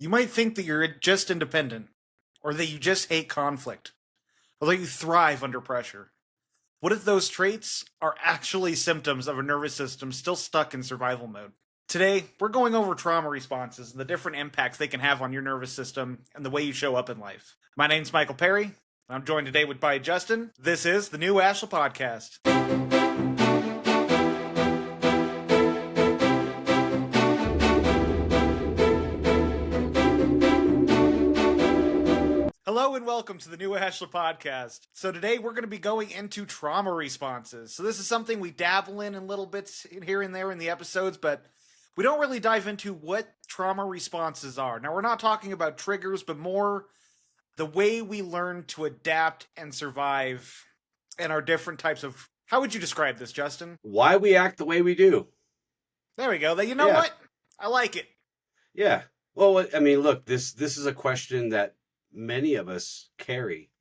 You might think that you're just independent, or that you just hate conflict, or that you thrive under pressure. What if those traits are actually symptoms of a nervous system still stuck in survival mode? Today, we're going over trauma responses and the different impacts they can have on your nervous system and the way you show up in life. My name's Michael Perry. I'm joined today by Justin. This is the New Ashla Podcast. Hello and welcome to the New Ashla Podcast. So today we're going to be going into trauma responses. So this is something we dabble in little bits here and there in the episodes, but we don't really dive into what trauma responses are. Now we're not talking about triggers, but more the way we learn to adapt and survive and our different types of... How would you describe this, Justin? Why we act the way we do. There we go. You know what? I like it. Yeah. Well, I mean, look, this is a question that many of us carry,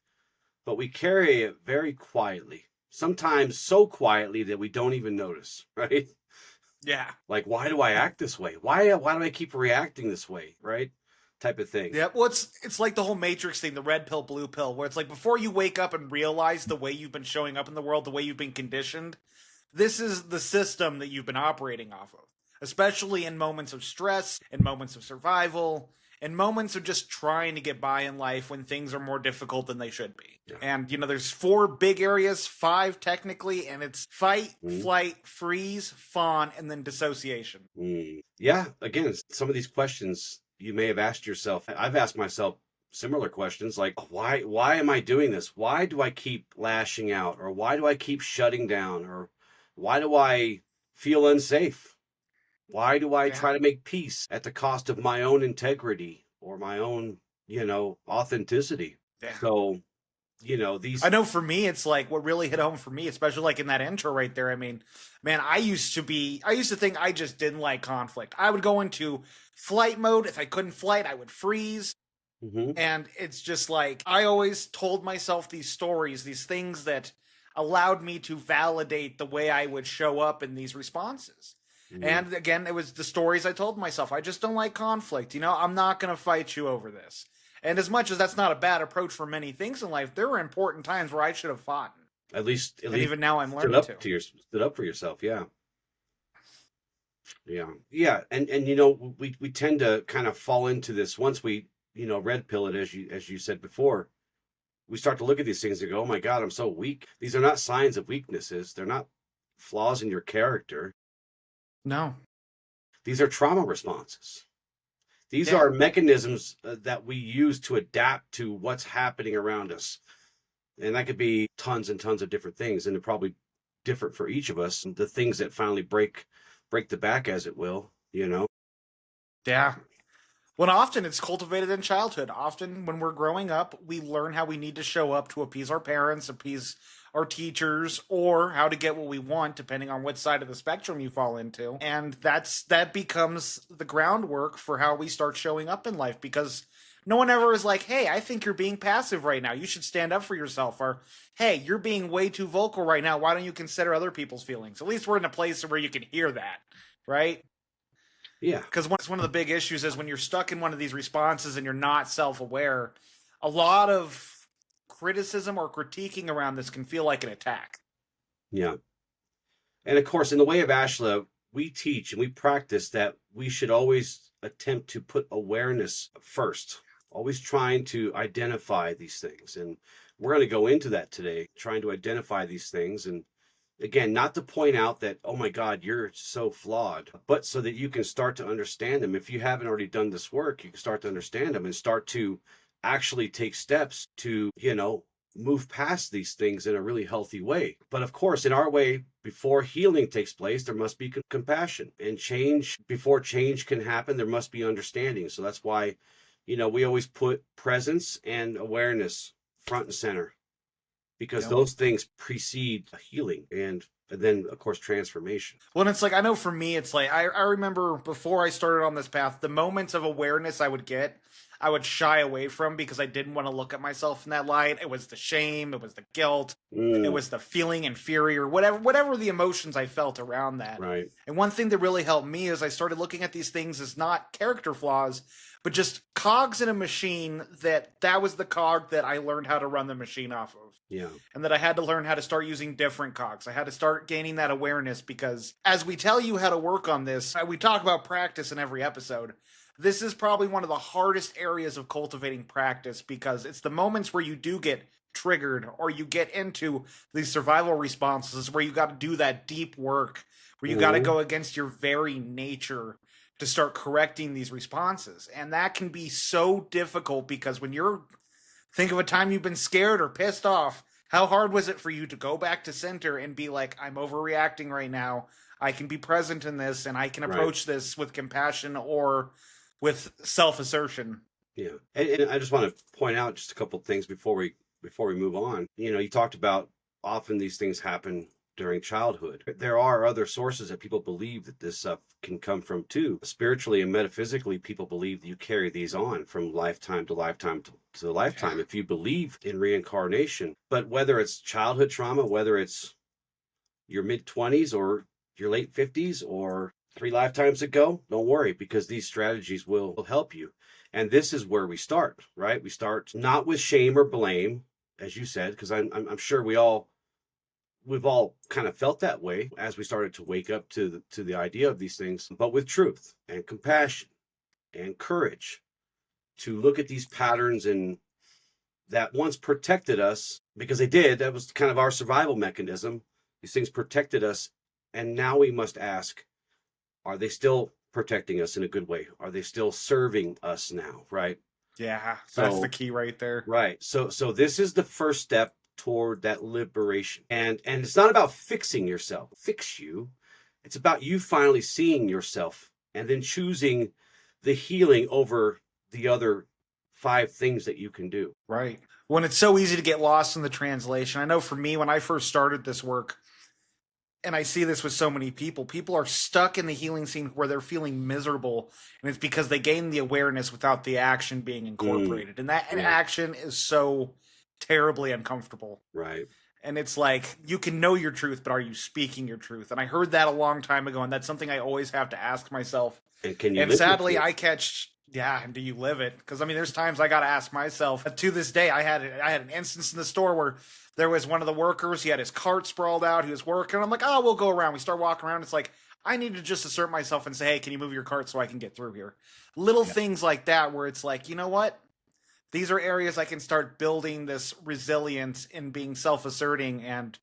but we carry it very quietly, sometimes so quietly that we don't even notice, right? Yeah. Like, why do I act this way? Why do I keep reacting this way, right? Type of thing. Yeah, well, it's like the whole Matrix thing, the red pill, blue pill, where it's like before you wake up and realize the way you've been showing up in the world, the way you've been conditioned, this is the system that you've been operating off of, especially in moments of stress, in moments of survival, in moments of just trying to get by in life when things are more difficult than they should be. Yeah. And, there's 4 big areas, 5 technically, and it's fight, flight, freeze, fawn, and then dissociation. Yeah, again, some of these questions you may have asked yourself. I've asked myself similar questions like, why am I doing this? Why do I keep lashing out? Or why do I keep shutting down? Or why do I feel unsafe? Why do I try to make peace at the cost of my own integrity or my own, authenticity? Yeah. So, these... I know for me, it's like what really hit home for me, especially like in that intro right there. I mean, man, I used to think I just didn't like conflict. I would go into flight mode. If I couldn't flight, I would freeze. Mm-hmm. And it's just like, I always told myself these stories, these things that allowed me to validate the way I would show up in these responses. Mm-hmm. And again, it was the stories I told myself. I just don't like conflict. I'm not going to fight you over this. And as much as that's not a bad approach for many things in life, there were important times where I should have fought. At least even now I'm learning stood up for yourself. Yeah. And we tend to kind of fall into this once we, red pill it, as you said before. We start to look at these things and go, oh my God, I'm so weak. These are not signs of weaknesses. They're not flaws in your character. No. These are trauma responses. These are mechanisms that we use to adapt to what's happening around us. And that could be tons and tons of different things. And they're probably different for each of us. The things that finally break the back, as it will, Yeah. Well, often it's cultivated in childhood. Often when we're growing up, we learn how we need to show up to appease our parents, appease our teachers, or how to get what we want, depending on what side of the spectrum you fall into. And that becomes the groundwork for how we start showing up in life, because no one ever is like, hey, I think you're being passive right now. You should stand up for yourself. Or, hey, you're being way too vocal right now. Why don't you consider other people's feelings? At least we're in a place where you can hear that, right? Yeah. Because one of the big issues is when you're stuck in one of these responses and you're not self-aware, a lot of criticism or critiquing around this can feel like an attack. Yeah. And of course, in the way of Ashla, we teach and we practice that we should always attempt to put awareness first, always trying to identify these things. And we're going to go into that today, trying to identify these things. And again, not to point out that, oh my God, you're so flawed, but so that you can start to understand them. If you haven't already done this work, you can start to understand them and start to actually take steps to, move past these things in a really healthy way. But of course, in our way, before healing takes place, there must be compassion and change. Before change can happen, there must be understanding. So that's why, we always put presence and awareness front and center, because those things precede healing and then, of course, transformation. Well, and it's like, I know for me, it's like, I remember before I started on this path, the moments of awareness I would get, I would shy away from because I didn't want to look at myself in that light. It was the shame, it was the guilt, it was the feeling inferior, whatever the emotions I felt around that. Right. And one thing that really helped me is I started looking at these things as not character flaws, but just cogs in a machine that was the cog that I learned how to run the machine off of. Yeah. And that I had to learn how to start using different cogs. I had to start gaining that awareness because as we tell you how to work on this, we talk about practice in every episode. This is probably one of the hardest areas of cultivating practice because it's the moments where you do get triggered or you get into these survival responses where you got to do that deep work, where you got to go against your very nature to start correcting these responses. And that can be so difficult because when you're think of a time you've been scared or pissed off. How hard was it for you to go back to center and be like, I'm overreacting right now. I can be present in this and I can approach this with compassion or with self-assertion. Yeah. And I just want to point out just a couple of things before we move on. You know, you talked about often these things happen during childhood. There are other sources that people believe that this stuff can come from too. Spiritually and metaphysically, people believe that you carry these on from lifetime to lifetime to lifetime if you believe in reincarnation. But whether it's childhood trauma, whether it's your mid-20s or your late 50s or 3 lifetimes ago, don't worry, because these strategies will help you. And this is where we start, right? We start not with shame or blame, as you said, because I'm sure we've all kind of felt that way as we started to wake up to the idea of these things, but with truth and compassion and courage to look at these patterns and that once protected us, because they did, that was kind of our survival mechanism. These things protected us. And now we must ask, are they still protecting us in a good way? Are they still serving us now? Right. Yeah. That's the key right there. Right. So this is the first step toward that liberation. And it's not about fixing yourself, fix you. It's about you finally seeing yourself and then choosing the healing over the other 5 things that you can do. Right. When it's so easy to get lost in the translation. I know for me, when I first started this work, and I see this with so many people are stuck in the healing scene where they're feeling miserable. And it's because they gain the awareness without the action being incorporated. And that action is so terribly uncomfortable. Right. And it's like, you can know your truth, but are you speaking your truth? And I heard that a long time ago, and that's something I always have to ask myself. And can you and live sadly, with it? I catch, and do you live it? Because, I mean, there's times I got to ask myself. To this day, I had an instance in the store where there was one of the workers, he had his cart sprawled out, he was working. I'm like, oh, we'll go around. We start walking around. It's like, I need to just assert myself and say, hey, can you move your cart so I can get through here? Little things like that where it's like, you know what? These are areas I can start building this resilience in being self-asserting and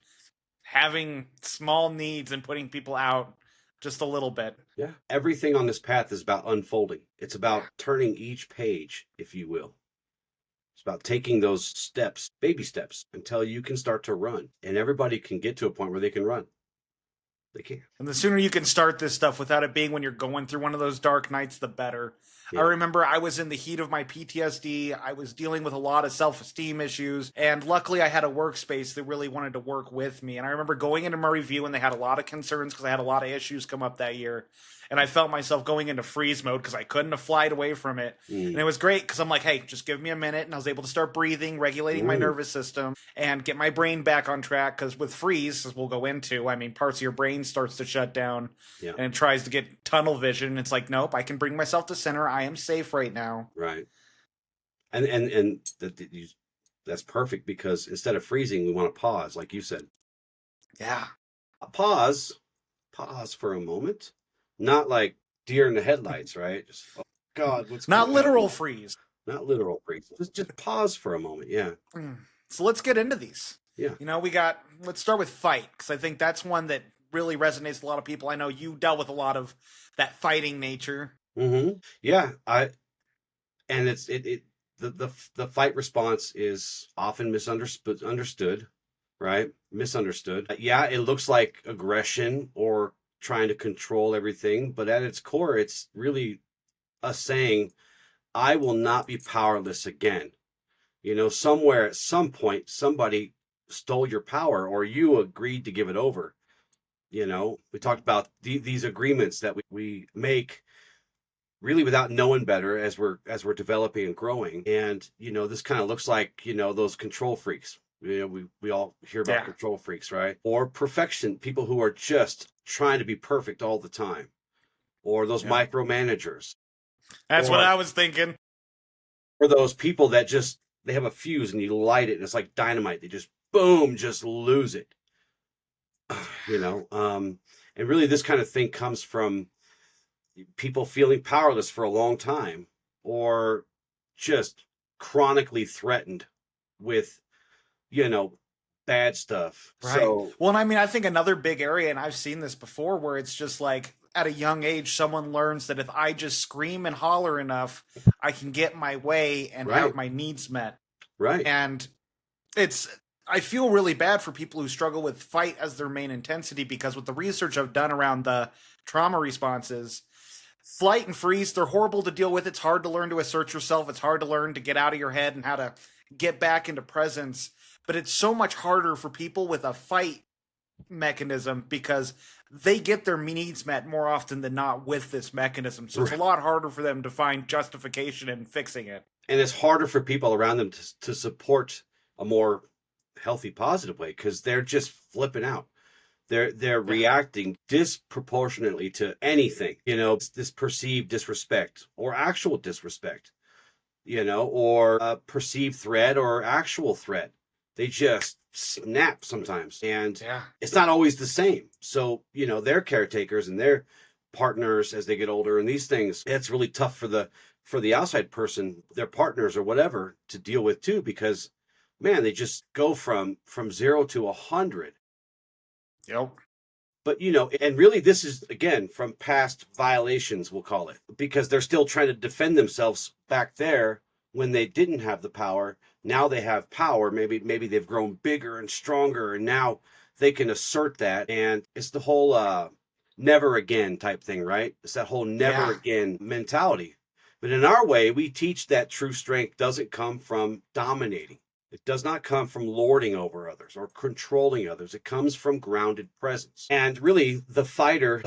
having small needs and putting people out just a little bit. Yeah. Everything on this path is about unfolding. It's about turning each page, if you will. It's about taking those steps, baby steps, until you can start to run. And everybody can get to a point where they can run. They can. And the sooner you can start this stuff without it being when you're going through one of those dark nights, the better. Yeah. I remember I was in the heat of my PTSD. I was dealing with a lot of self-esteem issues. And luckily I had a workspace that really wanted to work with me. And I remember going into my review and they had a lot of concerns because I had a lot of issues come up that year. And I felt myself going into freeze mode because I couldn't have flied away from it. And it was great because I'm like, hey, just give me a minute. And I was able to start breathing, regulating my nervous system, and get my brain back on track. Because with freeze, as we'll go into, I mean, parts of your brain starts to shut down and it tries to get tunnel vision. It's like, nope, I can bring myself to center. I am safe right now. Right. And that's perfect because instead of freezing, we want to pause, like you said. Yeah. Pause for a moment. Not like deer in the headlights, right? Just, oh God, what's not literal on? Freeze. Not literal freeze. Just pause for a moment. Yeah. So let's get into these. Yeah. You know, let's start with fight, because I think that's one that really resonates with a lot of people. I know you dealt with a lot of that fighting nature. Mm-hmm. Yeah. The fight response is often misunderstood, right? Misunderstood. Yeah, it looks like aggression or trying to control everything, but at its core, it's really us saying, I will not be powerless again. You know, somewhere at some point, somebody stole your power or you agreed to give it over. You know, we talked about these agreements that we make really without knowing better as we're developing and growing. And, you know, this kind of looks like, you know, those control freaks. You know, we all hear about control freaks, right? Or perfection, people who are just trying to be perfect all the time. Or those micromanagers. That's what or I was thinking. those people that just they have a fuse and you light it and it's like dynamite. They just boom, just lose it. You know, and really this kind of thing comes from people feeling powerless for a long time or just chronically threatened with, you know, bad stuff. Right. So, Well, and I mean, I think another big area, and I've seen this before, where it's just like at a young age, someone learns that if I just scream and holler enough, I can get my way and have right, my needs met. right, And it's, I feel really bad for people who struggle with fight as their main intensity because with the research I've done around the trauma responses, flight and freeze, they're horrible to deal with. It's hard to learn to assert yourself. It's hard to learn to get out of your head and how to get back into presence. But it's so much harder for people with a fight mechanism because they get their needs met more often than not with this mechanism. So it's a right. lot harder for them to find justification in fixing it. And it's harder for people around them to support a more healthy, positive way because they're just flipping out. They're Yeah. reacting disproportionately to anything, you know, this perceived disrespect or actual disrespect, you know, or a perceived threat or actual threat. They just snap sometimes, and Yeah. it's not always the same. So, you know, they're caretakers and they're partners as they get older, and these things, it's really tough for the outside person, their partners or whatever, to deal with too, because man, they just go from 0 to 100. Yep. But you know, and really this is again from past violations, we'll call it, because they're still trying to defend themselves back there when they didn't have the power. Now they have power. Maybe they've grown bigger and stronger and now they can assert that. And it's the whole never again type thing, right? It's that whole never Yeah. again mentality. But in our way, we teach that true strength doesn't come from dominating. It does not come from lording over others or controlling others. It comes from grounded presence. And really, the fighter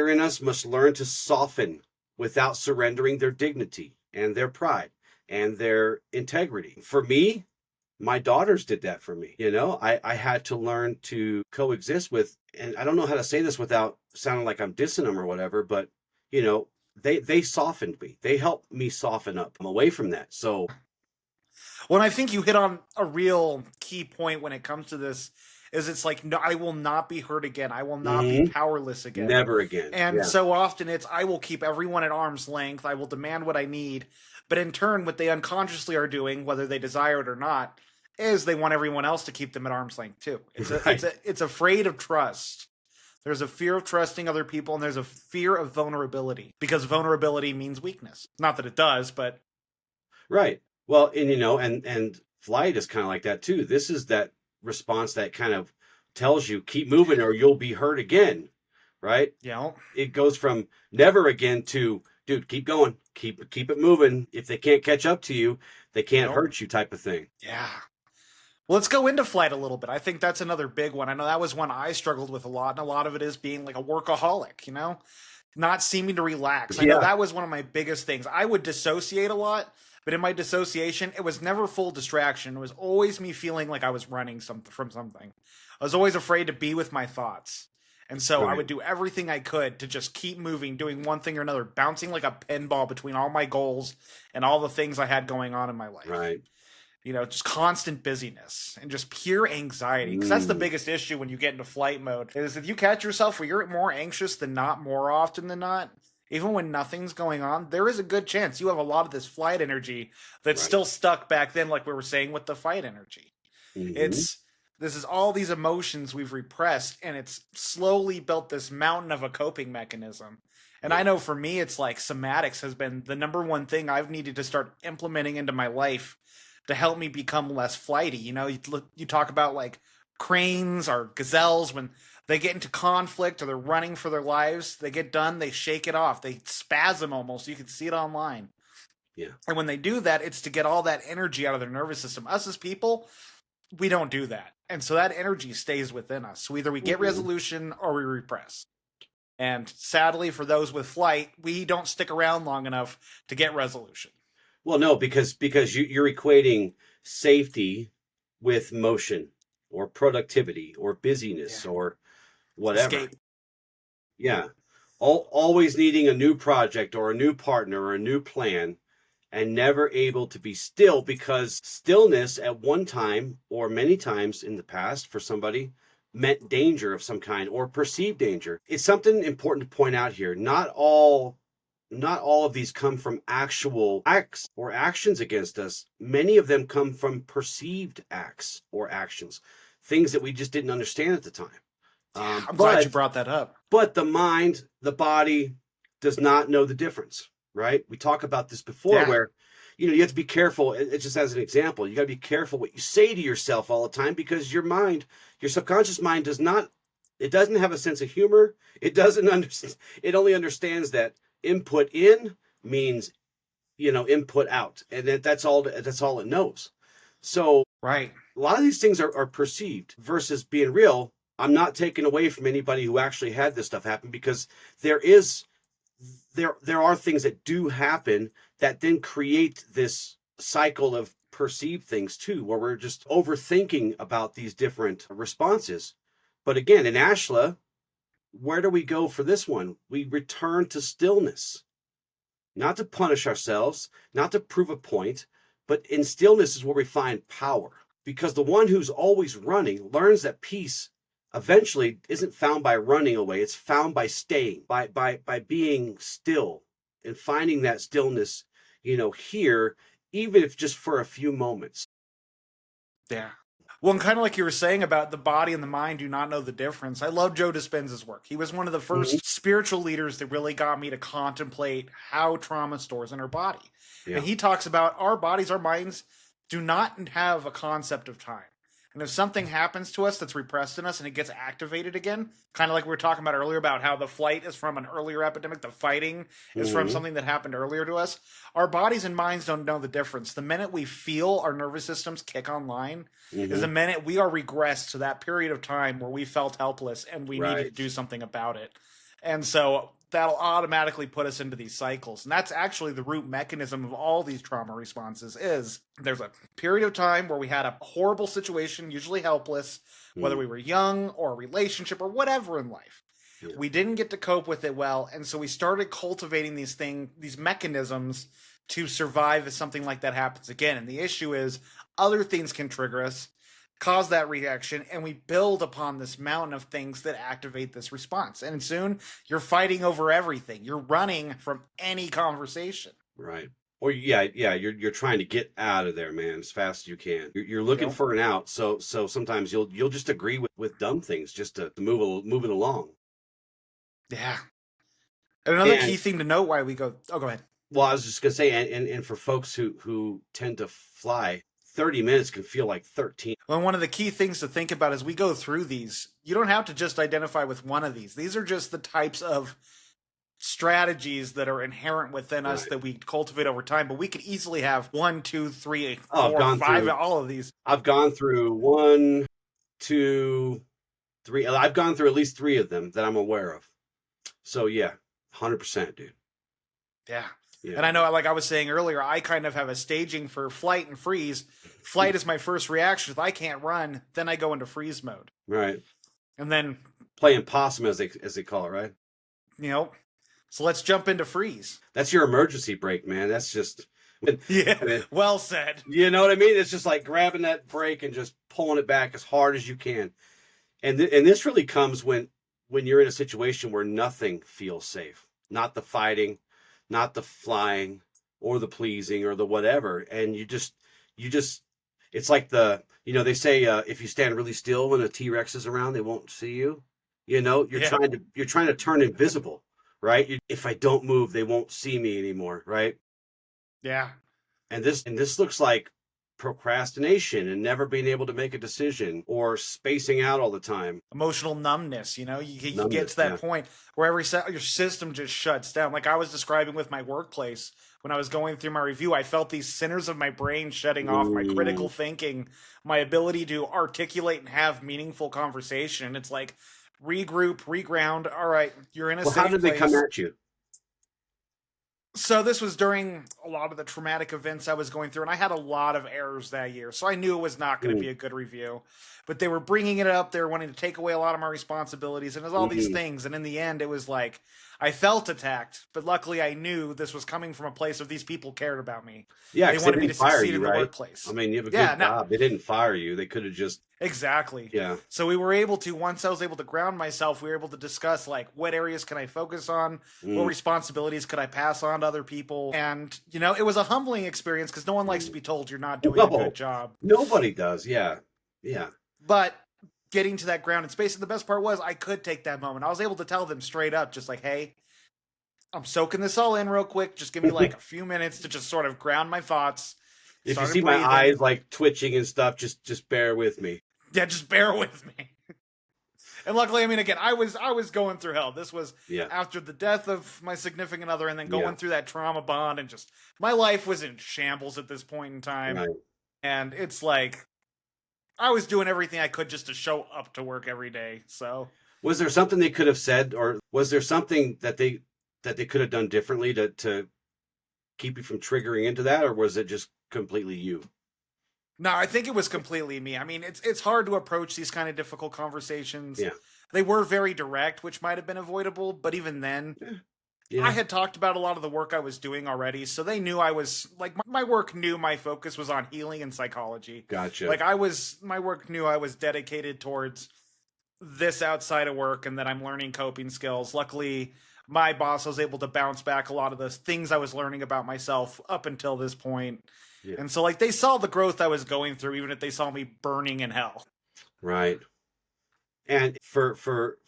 in us must learn to soften without surrendering their dignity and their pride and their integrity. For me, my daughters did that for me. You know, I had to learn to coexist with, and I don't know how to say this without sounding like I'm dissing them or whatever, but you know, they softened me. They helped me soften up. I'm away from that. So Well, I think you hit on a real key point when it comes to this is it's like no, I will not be hurt again. I will not be mhm, powerless again. never again. And Yeah. so often it's I will keep everyone at arm's length. I will demand what I need. But in turn, what they unconsciously are doing, whether they desire it or not, is they want everyone else to keep them at arm's length too. Right. It's afraid of trust. There's a fear of trusting other people, and there's a fear of vulnerability because vulnerability means weakness. Not that it does, but Right. Well, and you know, and flight is kind of like that too. This is that response that kind of tells you keep moving or you'll be hurt again, right? you know, It goes from never again to dude, keep going, keep it moving. If they can't catch up to you, they can't you hurt you type of thing. yeah. Well, let's go into flight a little bit. I think that's another big one. I know that was one I struggled with a lot, and a lot of it is being like a workaholic, not seeming to relax. I know Yeah. that was one of my biggest things. I would dissociate a lot, but in my dissociation, it was never full distraction. It was always me feeling like I was running from something. I was always afraid to be with my thoughts. And so I Right. would do everything I could to just keep moving, doing one thing or another, bouncing like a pinball between all my goals and all the things I had going on in my life. Right. Just constant busyness and just pure anxiety. Because that's the Mm, biggest issue when you get into flight mode is if you catch yourself where you're more anxious than not more often than not, even when nothing's going on, there is a good chance you have a lot of this flight energy that's right. still stuck back then, like we were saying with the fight energy. Hmm. It's this is all these emotions we've repressed, and it's slowly built this mountain of a coping mechanism. And I Yeah. know for me, it's like somatics has been the number one thing I've needed to start implementing into my life to help me become less flighty. You talk about like cranes or gazelles when they get into conflict or they're running for their lives, they get done, they shake it off, they spasm almost. You can see it online. Yeah. And when they do that, it's to get all that energy out of their nervous system. Us as people, we don't do that. And so that energy stays within us. So either we get Hmm. resolution or we repress. And sadly, for those with flight, we don't stick around long enough to get resolution. Well, no, because you're equating safety with motion or productivity or Yeah. busyness or whatever. Escape. Yeah. Always needing a new project or a new partner or a new plan, and never able to be still, because stillness at one time or many times in the past for somebody meant danger of some kind or perceived danger. It's something important to point out here. Not all of these come from actual acts or actions against us. Many of them come from perceived acts or actions, things that we just didn't understand at the time. I'm glad you brought that up. But the mind, the body does not know the difference, right? We talked about this before, where, you have to be careful. It's just as an example, you got to be careful what you say to yourself all the time, because your mind, your subconscious mind it doesn't have a sense of humor. It doesn't understand. It only understands that input in means, input out. And that's all it knows. So right. A lot of these things are perceived versus being real. I'm not taking away from anybody who actually had this stuff happen, because there are things that do happen that then create this cycle of perceived things too, where we're just overthinking about these different responses. But again, in Ashla, where do we go for this one? We return to stillness, not to punish ourselves, not to prove a point, but in stillness is where we find power. Because the one who's always running learns that peace eventually isn't found by running away. It's found by staying, by being still and finding that stillness, here, even if just for a few moments. Yeah. Well, and kind of like you were saying about the body and the mind do not know the difference. I love Joe Dispenza's work. He was one of the first spiritual leaders that really got me to contemplate how trauma stores in our body. Yeah. And he talks about our bodies, our minds do not have a concept of time. And if something happens to us that's repressed in us and it gets activated again, kind of like we were talking about earlier about how the flight is from an earlier epidemic, the fighting is from something that happened earlier to us, our bodies and minds don't know the difference. The minute we feel our nervous systems kick online is the minute we are regressed to that period of time where we felt helpless and we needed to do something about it. And so that'll automatically put us into these cycles. And that's actually the root mechanism of all these trauma responses is there's a period of time where we had a horrible situation, usually helpless, whether we were young or a relationship or whatever in life. Yeah. We didn't get to cope with it well. And so we started cultivating these mechanisms to survive if something like that happens again. And the issue is other things can trigger us, cause that reaction, and we build upon this mountain of things that activate this response. And soon you're fighting over everything. You're running from any conversation. Right. Or you're trying to get out of there, man, as fast as you can. You're looking for an out. So sometimes you'll just agree with dumb things just to move it along. Yeah. And another key thing to note why we go. Oh, go ahead. Well, I was just gonna say, and for folks who tend to fly, 30 minutes can feel like 13. Well, one of the key things to think about as we go through these, you don't have to just identify with one of these. These are just the types of strategies that are inherent within us that we cultivate over time, but we could easily have 1, 2, 3, 4, 5, all of these. I've gone through 1, 2, 3. I've gone through at least 3 of them that I'm aware of. So yeah, 100%, dude. Yeah. And I know, like I was saying earlier, I kind of have a staging for flight and freeze. Flight is my first reaction. If I can't run, then I go into freeze mode. Right. And then playing possum, as they call it, right? So let's jump into freeze. That's your emergency brake, man. That's just well said. You know what I mean? It's just like grabbing that brake and just pulling it back as hard as you can. And this really comes when you're in a situation where nothing feels safe. Not the fighting, not the flying or the pleasing or the whatever. And you just it's like they say, if you stand really still when a T-Rex is around, they won't see you. You're trying to turn invisible, right? If I don't move, they won't see me anymore. Right. Yeah. And this looks like procrastination and never being able to make a decision or spacing out all the time. Emotional numbness, you get to that point where your system just shuts down. Like I was describing with my workplace when I was going through my review, I felt these centers of my brain shutting off, my critical thinking, my ability to articulate and have meaningful conversation. It's like regroup, reground. All right, you're in a safe place. How did they come at you? So this was during a lot of the traumatic events I was going through, and I had a lot of errors that year. So I knew it was not going to be a good review. But they were bringing it up. They were wanting to take away a lot of my responsibilities, and it was all these things. And in the end, it was like, I felt attacked, but luckily I knew this was coming from a place of these people cared about me. Yeah, They because they wanted me didn't to fire succeed you, in the right? I workplace. mean, you have a Yeah, good no, job. They didn't fire you. They could have just, exactly. yeah. So we were able to, once I was able to ground myself, we were able to discuss like what areas can I focus on, what Mm, responsibilities could I pass on to other people, and it was a humbling experience because no one likes to mm. be told you're not doing a good No, job. nobody does. Yeah. Yeah. But getting to that grounded space, and the best part was I could take that moment. I was able to tell them straight up, just like, hey, I'm soaking this all in real quick. Just give me like a few minutes to just sort of ground my thoughts. If you Started see my eyes breathing. like twitching and stuff, just bear with me. Yeah, just bear with me. And luckily, I mean, again, I was going through hell. This was Yeah. after the death of my significant other, and then Yeah. going through that trauma bond, and just my life was in shambles at this point in time. Right. And it's like I was doing everything I could just to show up to work every day. So Was there something they could have said, or was there something that they could have done differently to keep you from triggering into that, or was it just completely you? no, I think it was completely me. I mean, it's hard to approach these kind of difficult conversations. Yeah. They were very direct, which might have been avoidable, but even then, Yeah. I had talked about a lot of the work I was doing already, so they knew I was like my work knew my focus was on healing and psychology. Gotcha. Like my work knew I was dedicated towards this outside of work and that I'm learning coping skills. Luckily, my boss was able to bounce back a lot of the things I was learning about myself up until this point. Yeah. And so like they saw the growth I was going through even if they saw me burning in hell. Right. And for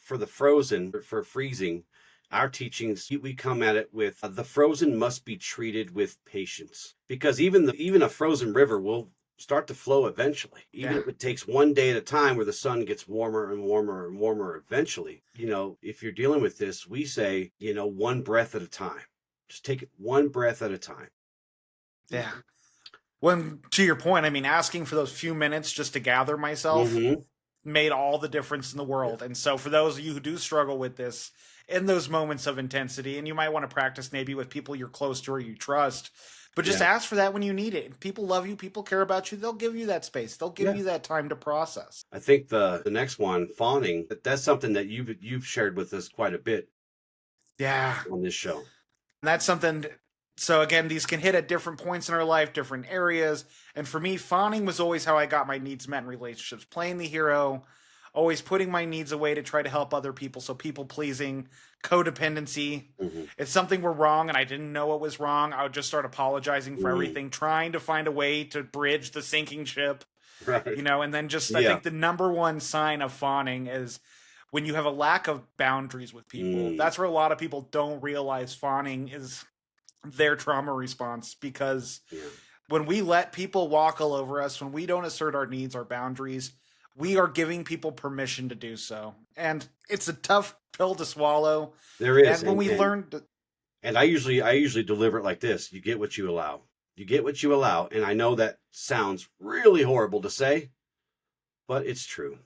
the frozen, for freezing, our teachings, we come at it with the frozen must be treated with patience, because even a frozen river will start to flow eventually, even Yeah. if it takes one day at a time, where the sun gets warmer and warmer and warmer eventually. If you're dealing with this, we say, one breath at a time. Just take it one breath at a time. Yeah. When to your point, I mean asking for those few minutes just to gather myself Mhm. made all the difference in the world. And so for those of you who do struggle with this in those moments of intensity, and you might want to practice maybe with people you're close to or you trust, but just Yeah. ask for that when you need it. If people love you, people care about you, they'll give you that space. They'll give Yeah. you that time to process. I think the next one, fawning, that's something that you've shared with us quite a bit Yeah. on this show. And that's something. So again, these can hit at different points in our life, different areas. And for me, fawning was always how I got my needs met in relationships. Playing the hero, always putting my needs away to try to help other people. So people pleasing, codependency. Mhm. If something were wrong and I didn't know what was wrong, I would just start apologizing for Mm. everything, trying to find a way to bridge the sinking ship. Right. And then just I Yeah. think the number one sign of fawning is when you have a lack of boundaries with people. Mm. That's where a lot of people don't realize fawning is their trauma response, because Yeah. when we let people walk all over us, when we don't assert our needs, our boundaries, we are giving people permission to do so. And it's a tough pill to swallow. There is. And when we learn to, And I usually deliver it like this: you get what you allow. You get what you allow. And I know that sounds really horrible to say, but it's true.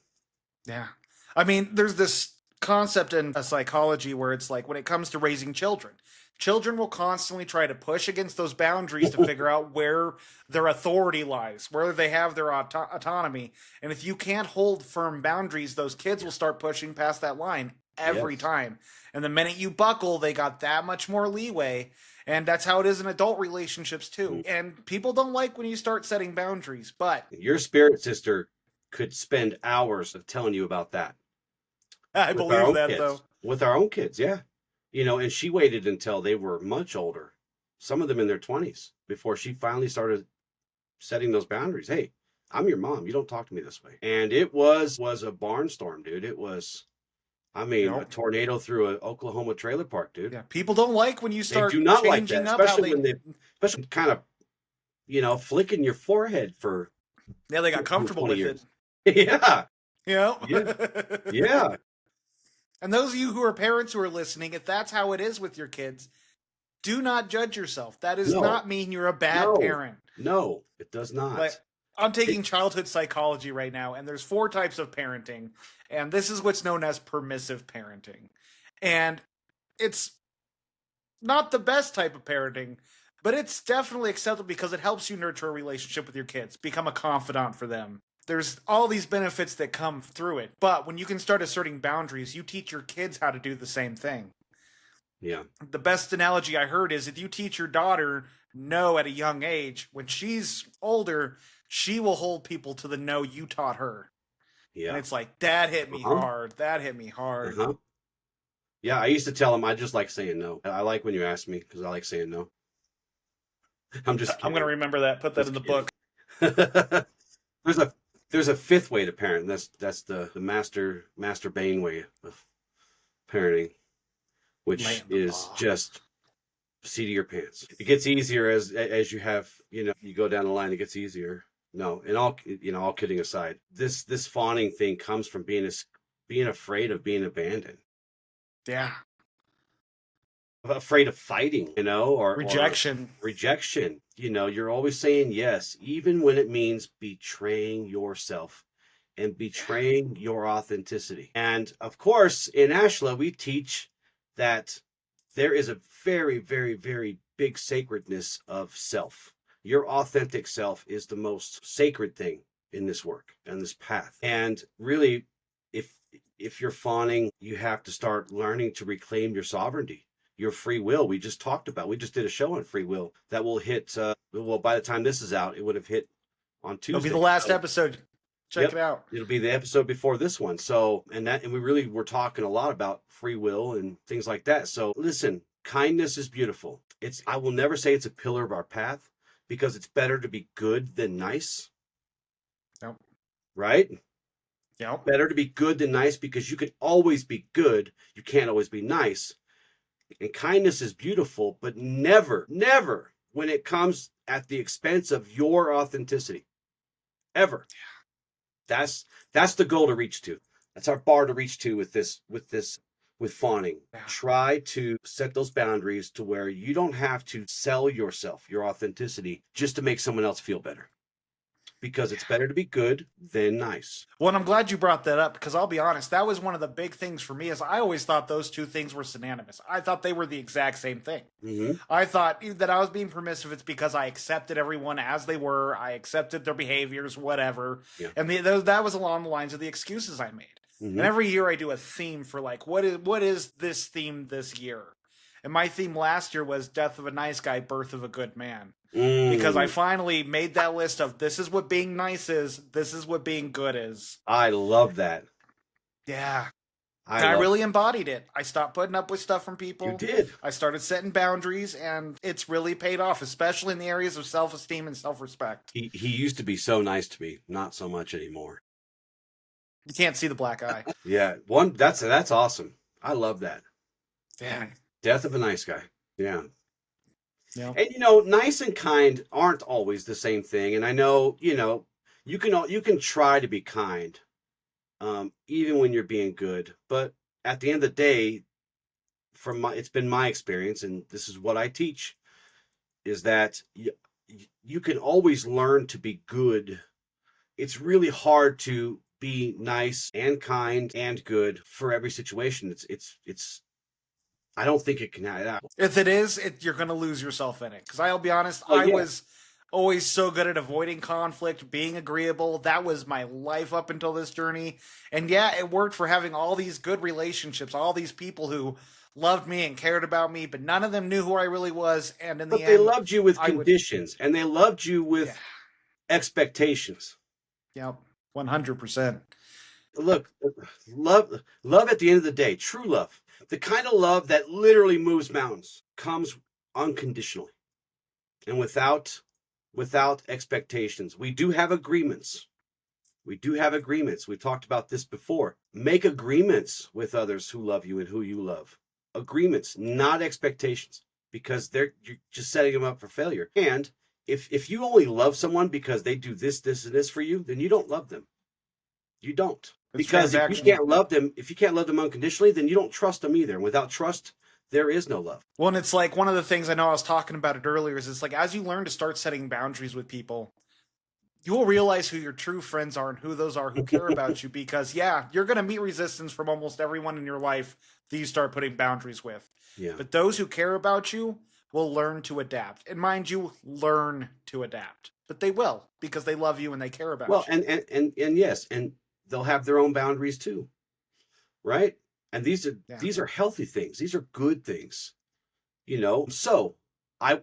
yeah. I mean, there's this concept in psychology where it's like when it comes to raising children, children will constantly try to push against those boundaries to figure out where their authority lies, where they have their autonomy. And if you can't hold firm boundaries, those kids will start pushing past that line every Yes. time. And the minute you buckle, they got that much more leeway. And that's how it is in adult relationships too. And people don't like when you start setting boundaries, but Your spirit sister could spend hours of telling you about that. I With our believe own that kids. though. With our own kids, yeah. And she waited until they were much older, some of them in their 20s, before she finally started setting those boundaries. Hey, I'm your mom. You don't talk to me this way. And it was a barnstorm, dude. It was, a tornado through an Oklahoma trailer park, dude. Yeah, people don't like when you They start do not like changing that, up how especially they. when especially kind of, flicking your forehead for Yeah, they got 15, comfortable 20 with years. it. Yeah, Yeah. yeah. And those of you who are parents who are listening, if that's how it is with your kids, do not judge yourself. That does No. not mean you're a bad No. parent. No, it does not. Like, I'm taking childhood psychology right now, and there's 4 types of parenting, and this is what's known as permissive parenting. And it's not the best type of parenting, but it's definitely acceptable because it helps you nurture a relationship with your kids, become a confidant for them. There's all these benefits that come through it. But when you can start asserting boundaries, you teach your kids how to do the same thing. Yeah. The best analogy I heard is if you teach your daughter no at a young age, when she's older, she will hold people to the no you taught her. And Yeah. it's like, that hit me Uh-huh. hard. That hit me hard. Uh-huh. Yeah, I used to tell them I just like saying no. I like when you ask me because I like saying no. I'm just I'm going to kidding. remember that. Put that in Just the kidding. book. there's a fifth way to parent. That's the master Bane way of parenting, which Laying the is law. just seat of your pants. It gets easier as you have, you go down the line, it gets easier. No, and all kidding aside, this fawning thing comes from being afraid of being abandoned, Yeah. afraid of fighting, or Rejection. rejection. You're always saying yes, even when it means betraying yourself and betraying your authenticity. And of course, in Ashla, we teach that there is a very, very, very big sacredness of self. Your authentic self is the most sacred thing in this work and this path. And really, if you're fawning, you have to start learning to reclaim your sovereignty, your free will. We just did a show on free will that will hit, by the time this is out, it would have hit on Tuesday. It'll be the last So, episode. Check it out. It'll be the episode before this one. So, and we really were talking a lot about free will and things like that. So listen, kindness is beautiful. I will never say it's a pillar of our path because it's better to be good than nice. Yep. Right? Yep. Better to be good than nice because you can always be good. You can't always be nice. And kindness is beautiful, but never, never when it comes at the expense of your authenticity. Ever. That's the goal to reach to. That's our bar to reach to with fawning. Yeah. Try to set those boundaries to where you don't have to sell yourself, your authenticity, just to make someone else feel better. Because it's better to be good than nice. Well, and I'm glad you brought that up because I'll be honest, that was one of the big things for me is I always thought those two things were synonymous. I thought they were the exact same thing. Mm-hmm. I thought that I was being permissive. It's because I accepted everyone as they were. I accepted their behaviors, whatever. Yeah. And that was along the lines of the excuses I made. Mm-hmm. And every year I do a theme for like, what is this theme this year? And my theme last year was Death of a Nice Guy, Birth of a Good Man. Because I finally made that list of this is what being nice is, this is what being good is. I love that. Yeah. I really embodied it. I stopped putting up with stuff from people. You did. I started setting boundaries, and it's really paid off, especially in the areas of self-esteem and self-respect. He used to be so nice to me, not so much anymore. You can't see the black eye. Yeah, that's awesome. I love that. Yeah. Death of a Nice Guy. Yeah. Yeah. And nice and kind aren't always the same thing. And I know, you can try to be kind, even when you're being good. But at the end of the day, it's been my experience, and this is what I teach, is that you can always learn to be good. It's really hard to be nice and kind and good for every situation. It's I don't think it can happen. If it is, you're going to lose yourself in it. Because I'll be honest, I was always so good at avoiding conflict, being agreeable. That was my life up until this journey. And yeah, it worked for having all these good relationships, all these people who loved me and cared about me, but none of them knew who I really was. And in the end, they loved you with conditions, and they loved you with expectations. Yep, 100%. Look, love at the end of the day, true love, the kind of love that literally moves mountains, comes unconditionally and without expectations. We do have agreements. We talked about this before. Make agreements with others who love you and who you love. Agreements, not expectations, because you're just setting them up for failure. And if you only love someone because they do this, and this for you, then you don't love them. You don't. Because if you can't love them unconditionally, then you don't trust them either. And without trust, there is no love. Well, and it's like one of the things I know I was talking about it earlier is it's like as you learn to start setting boundaries with people, you will realize who your true friends are and who those are who care about you. Because you're going to meet resistance from almost everyone in your life that you start putting boundaries with. Yeah. But those who care about you will learn to adapt. And mind you, learn to adapt. But they will, because they love you and they care about you. Well, and yes, and they'll have their own boundaries too, right? And these are Yeah. these are healthy things. These are good things, you know. So I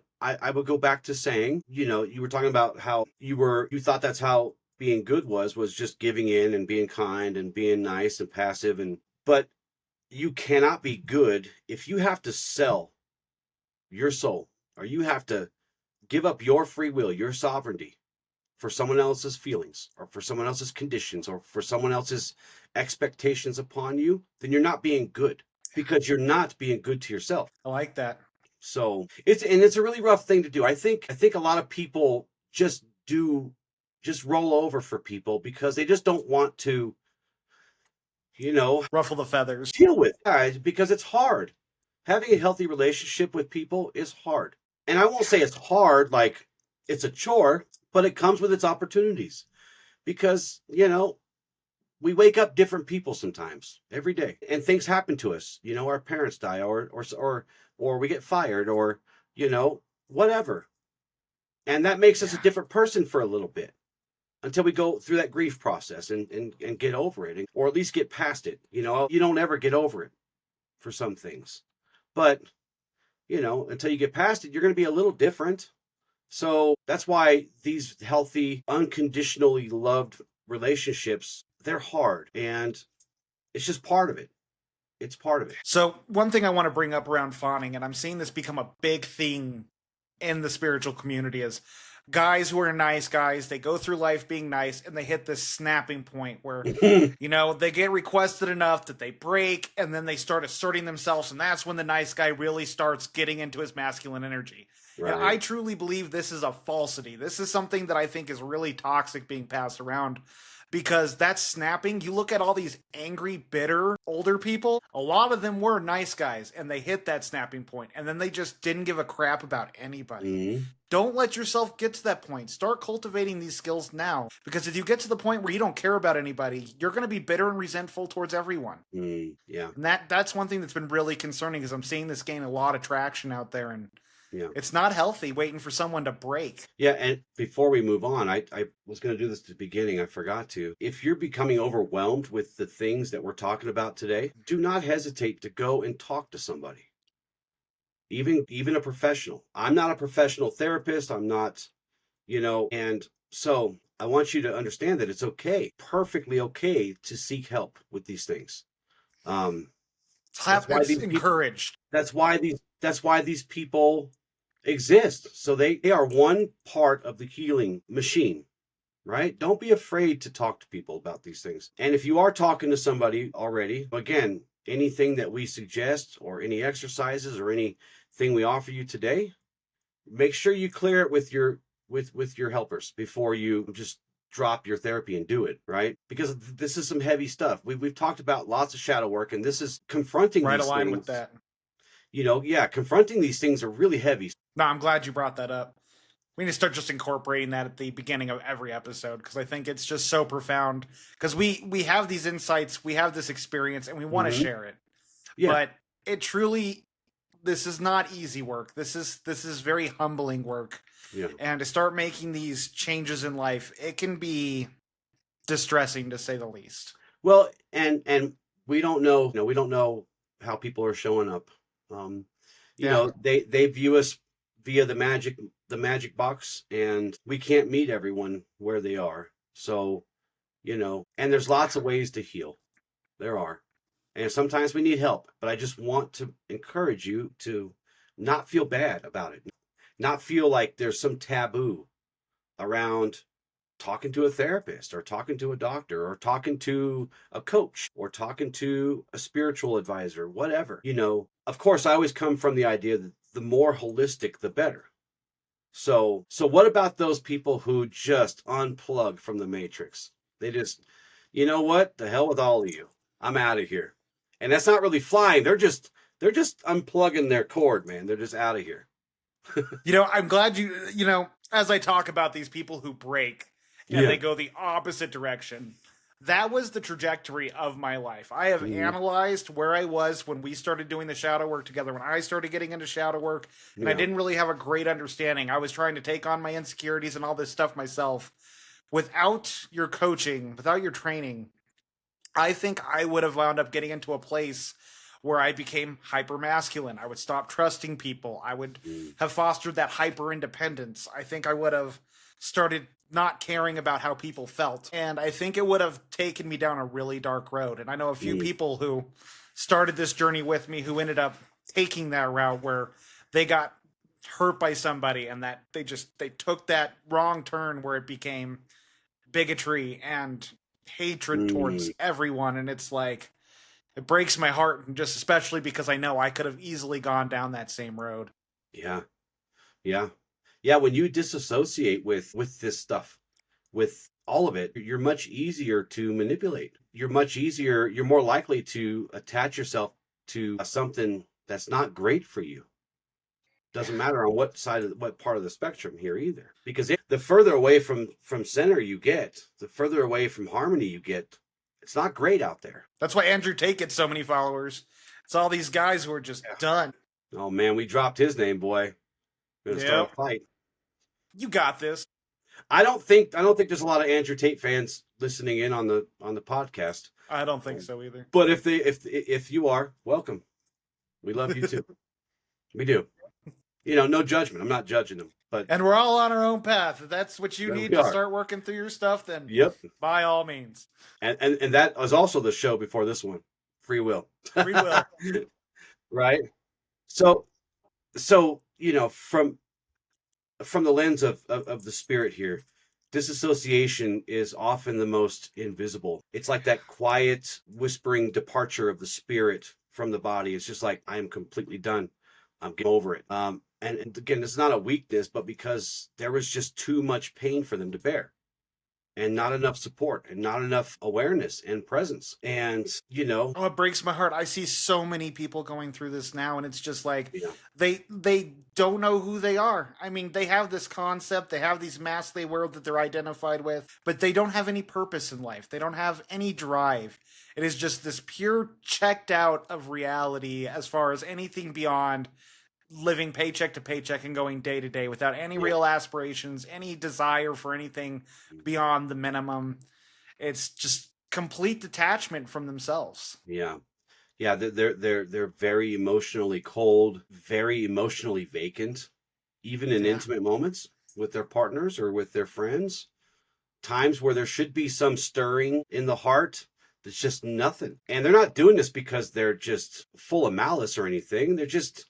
would go back to saying, you know, you were talking about how you thought that's how being good was just giving in and being kind and being nice and passive, and but you cannot be good if you have to sell your soul, or you have to give up your free will, your sovereignty, for someone else's feelings, or for someone else's conditions, or for someone else's expectations upon you. Then you're not being good, because you're not being good to yourself. I like that. So it's a really rough thing to do. I think a lot of people just roll over for people because they just don't want to, you know, Ruffle the feathers. deal with it, because it's hard. Having a healthy relationship with people is hard. And I won't say it's hard like it's a chore, but it comes with its opportunities, because, you know, we wake up different people sometimes every day, and things happen to us. You know, our parents die, or we get fired, or, you know, whatever. And that makes us a Yeah. different person for a little bit, until we go through that grief process and get over it, or at least get past it. You know, you don't ever get over it for some things, but, you know, until you get past it, you're going to be a little different. So that's why these healthy, unconditionally loved relationships, they're hard, and it's just part of it. It's part of it. So one thing I want to bring up around fawning, and I'm seeing this become a big thing in the spiritual community, is guys who are nice guys, they go through life being nice, and they hit this snapping point where, you know, they get requested enough that they break, and then they start asserting themselves, and that's when the nice guy really starts getting into his masculine energy. And I Right. truly believe this is a falsity. This is something that I think is really toxic being passed around, because that's snapping. You look at all these angry, bitter older people, a lot of them were nice guys, and they hit that snapping point, and then they just didn't give a crap about anybody. Mhm. Don't let yourself get to that point. Start cultivating these skills now, because if you get to the point where you don't care about anybody, you're going to be bitter and resentful towards everyone. Yeah. And that's one thing that's been really concerning, because I'm seeing this gain a lot of traction out there, and Yeah. it's not healthy waiting for someone to break. Yeah. And before we move on, I was going to do this at the beginning. I forgot to. If you're becoming overwhelmed with the things that we're talking about today, do not hesitate to go and talk to somebody, even a professional. I'm not a professional therapist. I'm not, you know, and so I want you to understand that it's okay, perfectly okay, to seek help with these things. That's why It's these people, encouraged. that's why these people exist. So they are one part of the healing machine, right? Don't be afraid to talk to people about these things. And if you are talking to somebody already, again, anything that we suggest, or any exercises, or anything we offer you today, make sure you clear it with your helpers before you just drop your therapy and do it, right? Because this is some heavy stuff. We've talked about lots of shadow work, and this is confronting Right these aligned things. with that. You know, yeah, confronting these things are really heavy. No, I'm glad you brought that up. We need to start just incorporating that at the beginning of every episode, because I think it's just so profound. Because we have these insights, we have this experience, and we want to Mhm. share it. Yeah. But it truly, this is not easy work. This is very humbling work. Yeah. And to start making these changes in life, it can be distressing, to say the least. Well, and we don't know, we don't know how people are showing up. You Yeah. know, they view us via the magic box, and we can't meet everyone where they are. So, you know, and there's lots of ways to heal. There are. And sometimes we need help, but I just want to encourage you to not feel bad about it. Not feel like there's some taboo around talking to a therapist, or talking to a doctor, or talking to a coach, or talking to a spiritual advisor, whatever. You know, of course, I always come from the idea that the more holistic, the better. So what about those people who just unplug from the matrix? They just, you know what? The hell with all of you. I'm out of here. And that's not really flying. They're just unplugging their cord, man. They're just out of here. You know, I'm glad you know, as I talk about these people who break and Yeah. they go the opposite direction, that was the trajectory of my life. I have Mhm. analyzed where I was when we started doing the shadow work together, when I started getting into shadow work, and I Yeah. didn't really have a great understanding. I was trying to take on my insecurities and all this stuff myself. Without your coaching, without your training, I think I would have wound up getting into a place where I became hyper masculine. I would stop trusting people. I would Mm, have fostered that hyper independence. I think I would have started not caring about how people felt. And I think it would have taken me down a really dark road. And I know a few mm, people who started this journey with me who ended up taking that route where they got hurt by somebody and that they took that wrong turn where it became bigotry and hatred towards mm. everyone. And it's like it breaks my heart, just especially because I know I could have easily gone down that same road. Yeah, yeah, yeah. When you disassociate with this stuff, with all of it, you're much easier to manipulate. You're much easier. You're more likely to attach yourself to something that's not great for you. Doesn't matter on what side of what part of the spectrum here either, because the further away from center you get, the further away from harmony you get. It's not great out there. That's why Andrew Tate gets so many followers. It's all these guys who are just Yeah. done. Oh man, we dropped his name, boy. We're gonna start Yep. a fight. You got this. I don't think there's a lot of Andrew Tate fans listening in on the podcast. I don't think so either. But if you are, welcome. We love you too. We do. No judgment. I'm not judging them, but And we're all on our own path. If that's what you Yeah, need we to are. start working through your stuff, then yep. by all means. And that was also the show before this one, Free Will. Free will. Right. So from the lens of the spirit here, disassociation is often the most invisible. It's like that quiet, whispering departure of the spirit from the body. It's just like, I am completely done. I'm getting over it. And again, it's not a weakness, but because there was just too much pain for them to bear, and not enough support, and not enough awareness and presence. And Oh, it breaks my heart. I see so many people going through this now, and it's just like yeah, they don't know who they are. I mean, they have this concept, they have these masks they wear that they're identified with, but they don't have any purpose in life. They don't have any drive. It is just this pure checked out of reality as far as anything beyond living paycheck to paycheck and going day to day without any yeah, real aspirations, any desire for anything beyond the minimum. It's just complete detachment from themselves. yeah. Yeah, they're very emotionally cold, very emotionally vacant, even in Yeah. intimate moments with their partners or with their friends. Times where there should be some stirring in the heart, there's just nothing. And they're not doing this because they're just full of malice or anything. They're just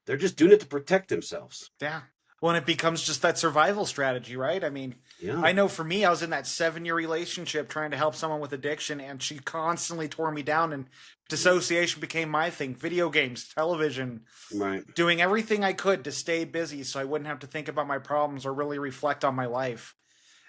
doing it to protect themselves. Yeah. When it becomes just that survival strategy, right? I mean, Yeah. I know for me, I was in that 7 year relationship trying to help someone with addiction, and she constantly tore me down, and dissociation became my thing. Video games, television, Right. doing everything I could to stay busy so I wouldn't have to think about my problems or really reflect on my life.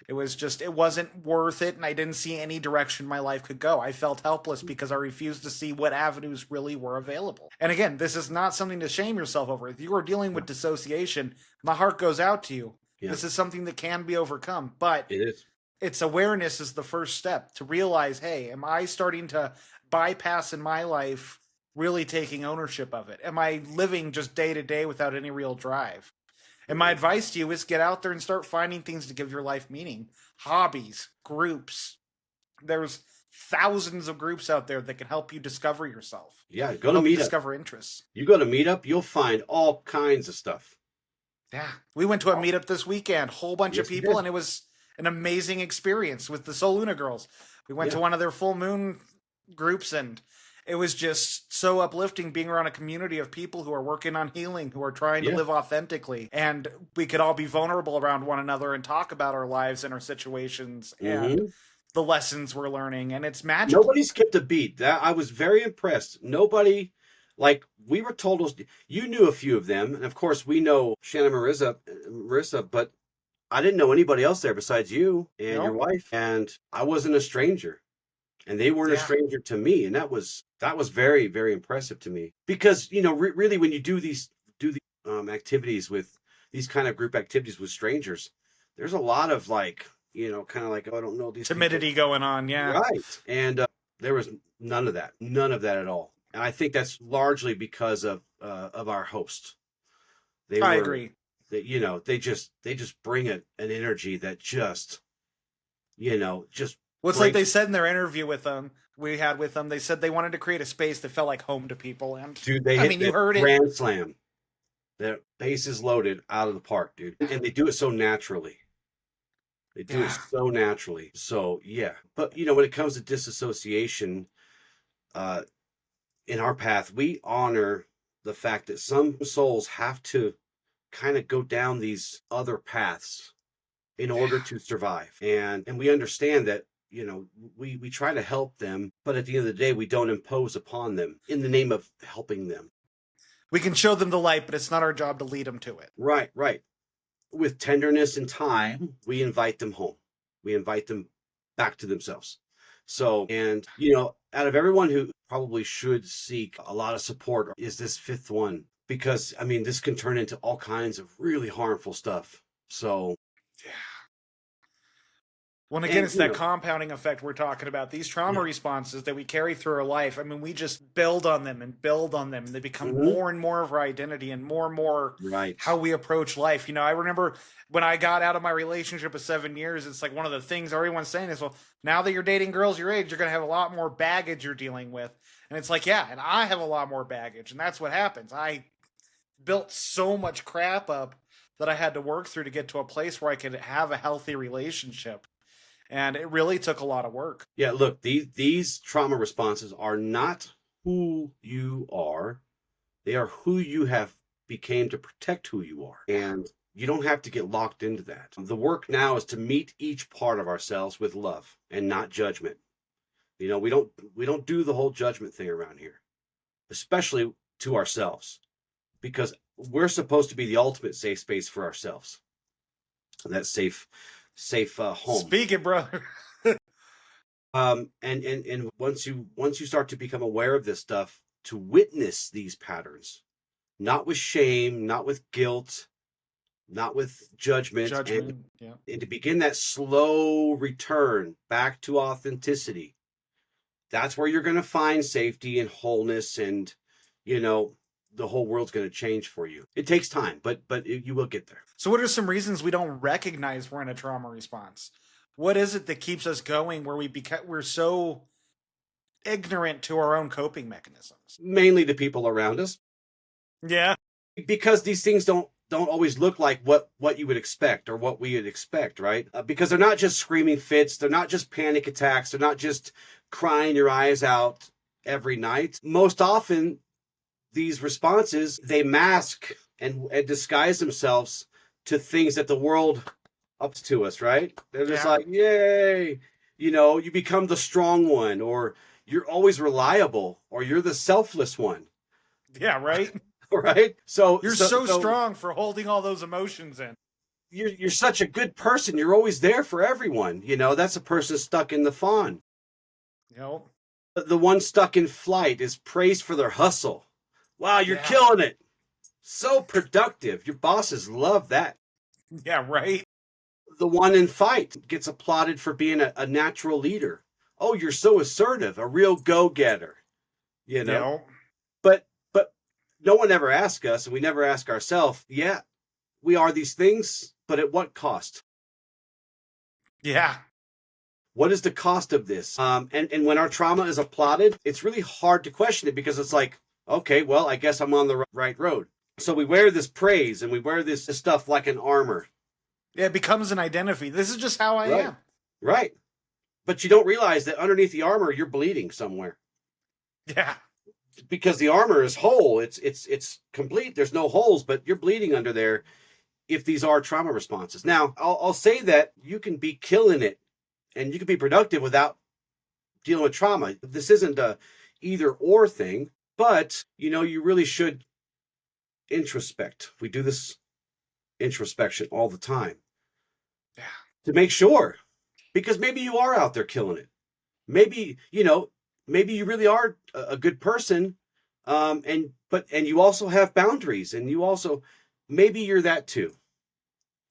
It wasn't worth it, and I didn't see any direction my life could go. I felt helpless because I refused to see what avenues really were available. And again, this is not something to shame yourself over. If you are dealing with dissociation, my heart goes out to you. Yeah. This is something that can be overcome, but It is. it's awareness is the first step to realize, hey, am I starting to bypass in my life really taking ownership of it? Am I living just day to day without any real drive? And my advice to you is get out there and start finding things to give your life meaning. Hobbies, groups. There's thousands of groups out there that can help you discover yourself, Yeah, go to help you Meetup. discover interests. You go to Meetup, you'll find all kinds of stuff. Yeah. We went to a meetup this weekend, whole bunch Yes, of we people, did. and it was an amazing experience with the Soul Luna girls. We went Yeah. to one of their full moon groups, and it was just so uplifting being around a community of people who are working on healing, who are trying to Yeah. live authentically. And we could all be vulnerable around one another and talk about our lives and our situations and hmm the lessons we're learning. And it's magical. Nobody skipped a beat. That I was very impressed. Nobody, like we were told, you knew a few of them, and of course we know Shannon Marissa, but I didn't know anybody else there besides you and your Nope. wife, and I wasn't a stranger, and they weren't a Yeah. stranger to me, and that was very, very impressive to me, because really when you do these activities with these kind of group activities with strangers, there's a lot of like kind of like, oh, I don't know these people. Timidity going on. Yeah. Right. And there was none of that at all. And I think that's largely because of our host. I agree. They just bring an energy that just Well, it's like break. they said in their interview with them, we had with them, they said they wanted to create a space that felt like home to people. And Dude, they I hit mean, you that heard it. grand slam. Their bases loaded out of the park, dude. And they do it so naturally. They do it Yeah. so naturally. So yeah. But you know, when it comes to disassociation, uh, in our path, we honor the fact that some souls have to kind of go down these other paths in order Yeah. to survive. And we understand that, you know, we try to help them, but at the end of the day, we don't impose upon them in the name of helping them. We can show them the light, but it's not our job to lead them to it. Right, right. With tenderness and time, we invite them home. We invite them back to themselves. So, and you know, out of everyone who probably should seek a lot of support is this fifth one, because I mean, this can turn into all kinds of really harmful stuff. So, Yeah. Well, and again, and it's you that know, compounding effect we're talking about. These trauma yeah, responses that we carry through our life, I mean, we just build on them and build on them, and they become mhm, more and more of our identity and more right, how we approach life. You know, I remember when I got out of my relationship of 7 years, it's like one of the things everyone's saying is, well, now that you're dating girls your age, you're going to have a lot more baggage you're dealing with. And it's like, yeah, and I have a lot more baggage. And that's what happens. I built so much crap up that I had to work through to get to a place where I could have a healthy relationship. And it really took a lot of work. yeah. Look, these trauma responses are not who you are; they are who you have became to protect who you are, and you don't have to get locked into that. The work now is to meet each part of ourselves with love and not judgment. You know, we don't do the whole judgment thing around here, especially to ourselves, because we're supposed to be the ultimate safe space for ourselves. That safe home. Speak it, brother. And once you start to become aware of this stuff, to witness these patterns, not with shame, not with guilt, not with judgment, and Judgment. Yeah. and to begin that slow return back to authenticity. That's where you're going to find safety and wholeness, and you know, the whole world's going to change for you. It takes time, but you will get there. So, what are some reasons we don't recognize we're in a trauma response? What is it that keeps us going where we're so ignorant to our own coping mechanisms? Mainly the people around us, Yeah. because these things don't always look like what you would expect or what we would expect, right? Because they're not just screaming fits, they're not just panic attacks, they're not just crying your eyes out every night. Most often, these responses, they mask and disguise themselves to things that the world ups to us, right? They're just Yeah. like, yay, you know, you become the strong one, or you're always reliable, or you're the selfless one, Yeah, right? right? So You're so strong for holding all those emotions in. you're such a good person. You're always there for everyone. You know, that's a person stuck in the fawn. You know? The one stuck in flight is praised for their hustle. Wow, you're Yeah. killing it. So productive. Your bosses love that. Yeah, right? The one in fight gets applauded for being a natural leader. Oh, you're so assertive, a real go-getter. You You know, know? but no one ever asks us, and we never ask ourselves, yeah, we are these things, but at what cost? Yeah. What is the cost of this? And when our trauma is applauded, it's really hard to question it, because it's like, okay, well, I guess I'm on the right road. So we wear this praise and we wear this stuff like an armor. Yeah, it becomes an identity. This is just how I Right. am. Right. But you don't realize that underneath the armor, you're bleeding somewhere, Yeah. because the armor is whole. It's complete. There's no holes, but you're bleeding under there if these are trauma responses. Now, I'll say that you can be killing it and you can be productive without dealing with trauma. This isn't a either or thing, but you know, you really should introspect. We do this introspection all the time Yeah. to make sure, because maybe you are out there killing it. Maybe, you know, maybe you really are a good person. And you also have boundaries, and you also, maybe you're that too.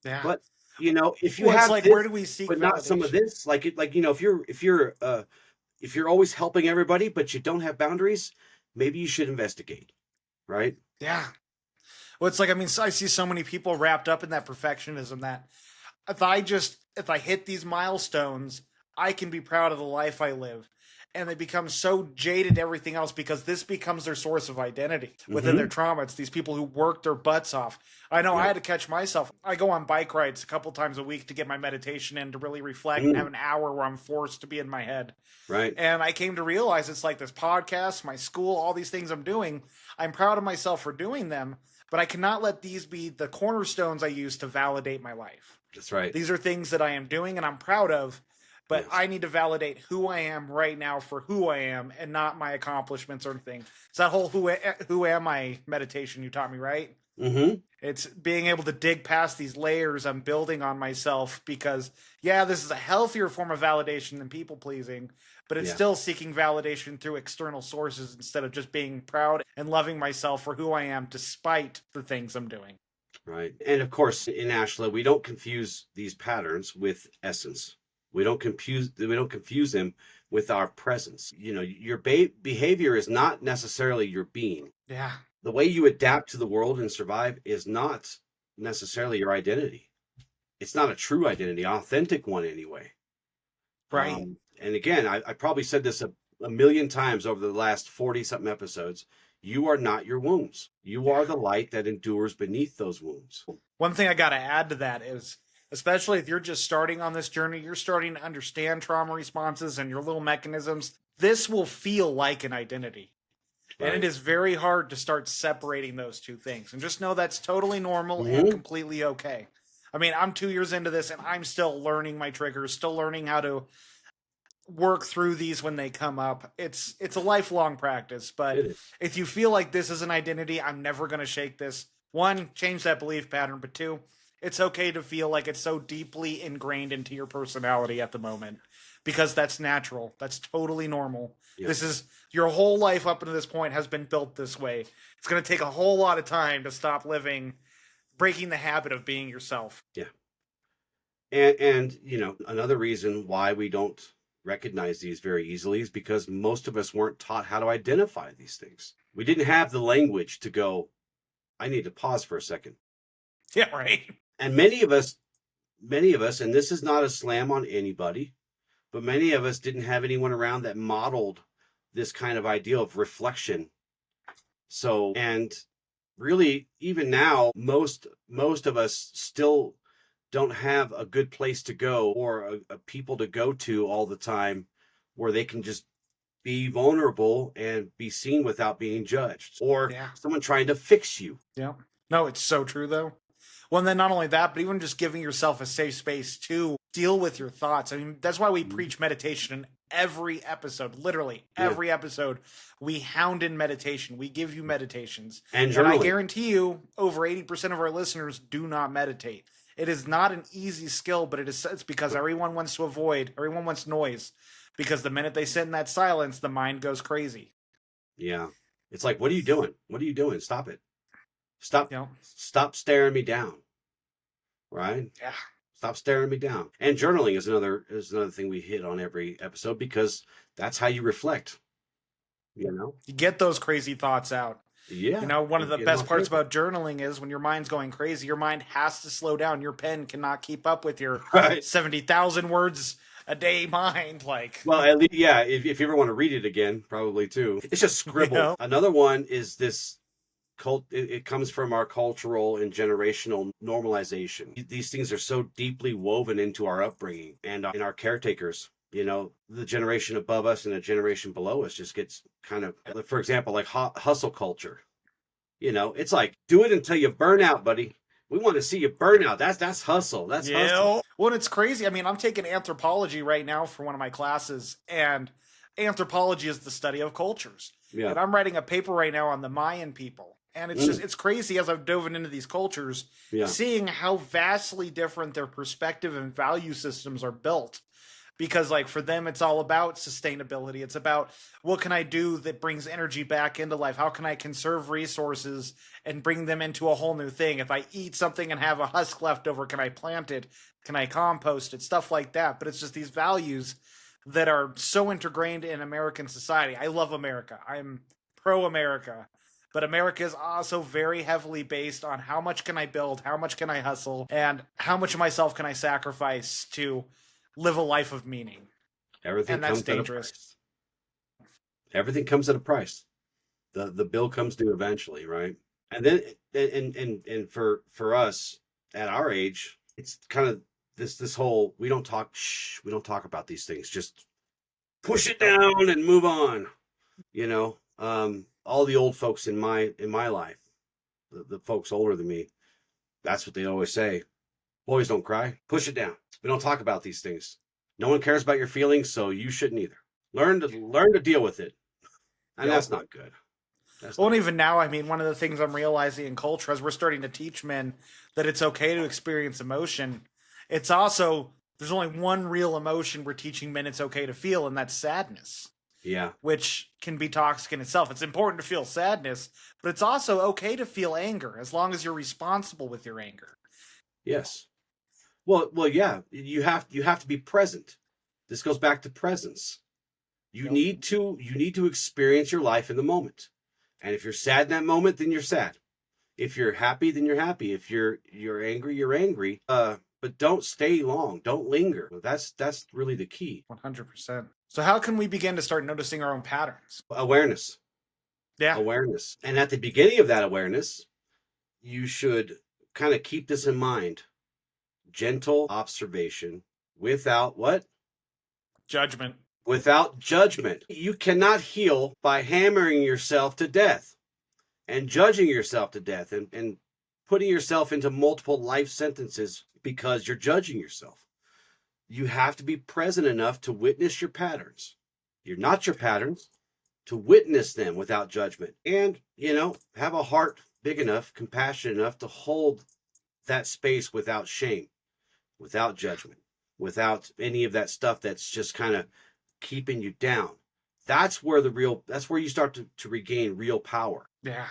Yeah. But you know, if you Well, it's have like, this, where do we seek but not some of validation? this, like it, like, you know, if you're always helping everybody, but you don't have boundaries, maybe you should investigate, right? Yeah. Well, it's like, I mean, I see so many people wrapped up in that perfectionism that if I hit these milestones, I can be proud of the life I live. And they become so jaded to everything else because this becomes their source of identity within their Mm-hmm. trauma. It's these people who work their butts off. I know I Yeah. had to catch myself. I go on bike rides a couple times a week to get my meditation in, to really reflect and have Mm, an hour where I'm forced to be in my head. right. And I came to realize it's like this podcast, my school, all these things I'm doing. I'm proud of myself for doing them, but I cannot let these be the cornerstones I use to validate my life. That's right. These are things that I am doing and I'm proud of, but Yes. I need to validate who I am right now for who I am and not my accomplishments or anything. It's that whole who am I meditation you taught me, right? Mm-hmm. It's being able to dig past these layers I'm building on myself because, yeah, this is a healthier form of validation than people pleasing, but it's Yeah. still seeking validation through external sources instead of just being proud and loving myself for who I am despite the things I'm doing. Right. And of course, in Ashla, we don't confuse these patterns with essence. We don't confuse them with our presence. You know, your behavior is not necessarily your being. Yeah. The way you adapt to the world and survive is not necessarily your identity. It's not a true identity, authentic one anyway. Right. And again, I probably said this a million times over the last 40 something episodes. You are not your wounds. You are the light that endures beneath those wounds. One thing I got to add to that is, especially if you're just starting on this journey, you're starting to understand trauma responses and your little mechanisms, this will feel like an identity. And Right. it is very hard to start separating those two things. And just know that's totally normal Mhm. and completely okay. I mean, I'm 2 years into this and I'm still learning my triggers, still learning how to work through these when they come up. It's a lifelong practice, but It is. if you feel like this is an identity, I'm never going to shake this. One, change that belief pattern, but two, it's okay to feel like it's so deeply ingrained into your personality at the moment because that's natural. That's totally normal. Yeah. This is your whole life up until this point has been built this way. It's going to take a whole lot of time to stop living, breaking the habit of being yourself. And you know, another reason why we don't recognize these very easily is because most of us weren't taught how to identify these things. We didn't have the language to go, I need to pause for a second. Yeah, right. And many of us, and this is not a slam on anybody, but many of us didn't have anyone around that modeled this kind of ideal of reflection. So, and really, even now, most of us still don't have a good place to go or a people to go to all the time where they can just be vulnerable and be seen without being judged or Yeah. someone trying to fix you. Yeah. No, it's so true though. Well, and then not only that, but even just giving yourself a safe space to deal with your thoughts. I mean, that's why we preach meditation in every episode, literally Yeah. every episode. We hound in meditation. We give you meditations. And And I journaling. guarantee you, over 80% of our listeners do not meditate. It is not an easy skill, but it's because everyone wants noise. Because the minute they sit in that silence, the mind goes crazy. Yeah. It's like, what are you doing? What are you doing? Stop it. Stop. You know? Stop staring me down. Right? Yeah. Stop staring me down. And journaling is another thing we hit on every episode because that's how you reflect. You know? You get those crazy thoughts out. Yeah. You know, one of the Get best off parts paper. about journaling is when your mind's going crazy, your mind has to slow down. Your pen cannot keep up with your Right. 70,000 words a day mind. Like, Well, at least, yeah, if you ever want to read it again, probably too. It's just scribble. Yeah. Another one is this cult. It comes from our cultural and generational normalization. These things are so deeply woven into our upbringing and in our caretakers. You know, the generation above us and the generation below us just gets kind of, for example, like hustle culture. You know, it's like, do it until you burn out, buddy. We want to see you burn out. That's hustle. That's hustle. Well, it's crazy. I mean, I'm taking anthropology right now for one of my classes, and anthropology is the study of cultures. Yeah. And I'm writing a paper right now on the Mayan people. And it's just, it's crazy as I've dove into these cultures, Yeah. seeing how vastly different their perspective and value systems are built. Because, like, for them, it's all about sustainability. It's about what can I do that brings energy back into life? How can I conserve resources and bring them into a whole new thing? If I eat something and have a husk left over, can I plant it? Can I compost it? Stuff like that. But it's just these values that are so ingrained in American society. I love America. I'm pro-America. But America is also very heavily based on how much can I build, how much can I hustle, and how much of myself can I sacrifice to live a life of meaning. Everything And that's comes at a dangerous. price. Everything comes at a price. The bill comes due eventually, right? And then and for us at our age, it's kind of this whole we don't talk about these things. Just push it Nope. down and move on. All the old folks in my life, the folks older than me, that's what they always say. Boys don't cry. Push it down. We don't talk about these things. No one cares about your feelings, so you shouldn't either. Learn to deal with it. And Yep. that's not good. Well, and even now, I mean, one of the things I'm realizing in culture as we're starting to teach men that it's okay to experience emotion, it's also, there's only one real emotion we're teaching men it's okay to feel, and that's sadness, Yeah. which can be toxic in itself. It's important to feel sadness, but it's also okay to feel anger as long as you're responsible with your anger. Yes. Well, yeah. You have to be present. This goes back to presence. You Yep. need to experience your life in the moment. And if you're sad in that moment, then you're sad. If you're happy, then you're happy. If you're angry, you're angry. But don't stay long. Don't linger. That's really the key. 100%. So how can we begin to start noticing our own patterns? Awareness. Yeah. Awareness. And at the beginning of that awareness, you should kind of keep this in mind. Gentle observation without what? Judgment. Without judgment. You cannot heal by hammering yourself to death and judging yourself to death and putting yourself into multiple life sentences because you're judging yourself. You have to be present enough to witness your patterns. You're not your patterns, to witness them without judgment. And, have a heart big enough, compassionate enough to hold that space without shame, without judgment, without any of that stuff that's just kind of keeping you down. That's where you start to regain real power. Yeah.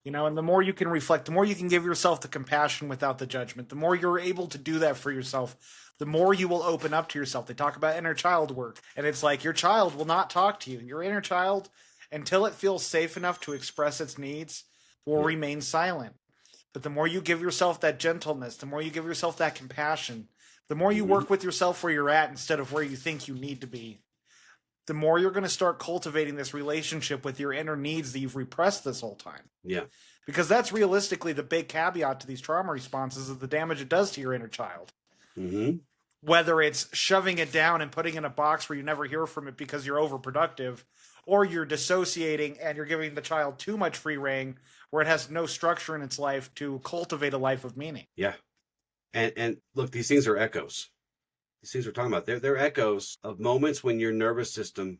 And the more you can reflect, the more you can give yourself the compassion without the judgment, the more you're able to do that for yourself, the more you will open up to yourself. They talk about inner child work, and it's like your child will not talk to you. Your inner child, until it feels safe enough to express its needs, will remain silent. But the more you give yourself that gentleness, the more you give yourself that compassion, the more you work with yourself where you're at instead of where you think you need to be, the more you're going to start cultivating this relationship with your inner needs that you've repressed this whole time. Yeah. Because that's realistically the big caveat to these trauma responses is the damage it does to your inner child. Mm-hmm. Whether it's shoving it down and putting it in a box where you never hear from it because you're overproductive, or you're dissociating and you're giving the child too much free rein where it has no structure in its life to cultivate a life of meaning. Yeah. And look, these things are echoes. These things we're talking about, they're echoes of moments when your nervous system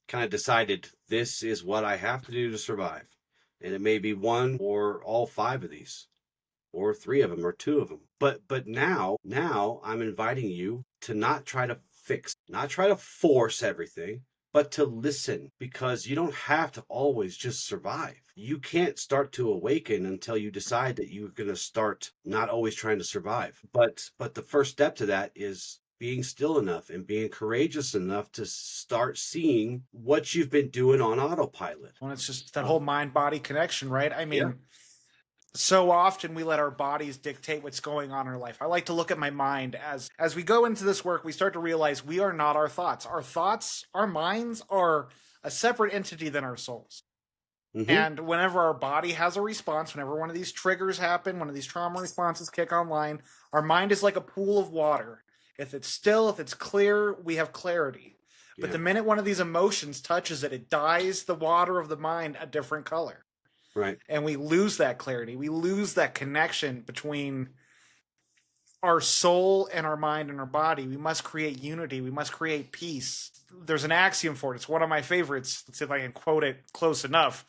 kind of decided this is what I have to do to survive. And it may be one or all five of these, or three of them, or two of them. But now I'm inviting you to not try to fix, not try to force everything, but to listen, because you don't have to always just survive. You can't start to awaken until you decide that you're going to start not always trying to survive. But the first step to that is being still enough and being courageous enough to start seeing what you've been doing on autopilot. Well, it's just that whole mind-body connection, right? I mean, so often we let our bodies dictate what's going on in our life. I like to look at my mind as we go into this work, we start to realize we are not our thoughts. Our thoughts, our minds are a separate entity than our souls. Mm-hmm. And whenever our body has a response, whenever one of these triggers happen, one of these trauma responses kick online, our mind is like a pool of water. If it's still, if it's clear, we have clarity. But the minute one of these emotions touches it, it dyes the water of the mind a different color. Right. And we lose that clarity. We lose that connection between our soul and our mind and our body. We must create unity. We must create peace. There's an axiom for it. It's one of my favorites. Let's see if I can quote it close enough.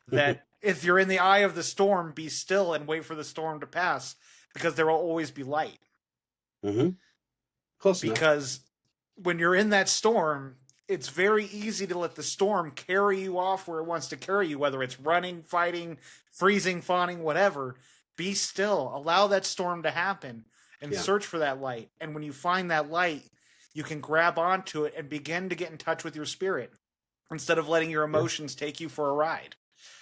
That if you're in the eye of the storm, be still and wait for the storm to pass, because there will always be light. Mm-hmm. Close enough. Because when you're in that storm, it's very easy to let the storm carry you off where it wants to carry you, whether it's running, fighting, freezing, fawning, whatever. Be still. Allow that storm to happen and search for that light. And when you find that light, you can grab onto it and begin to get in touch with your spirit instead of letting your emotions take you for a ride.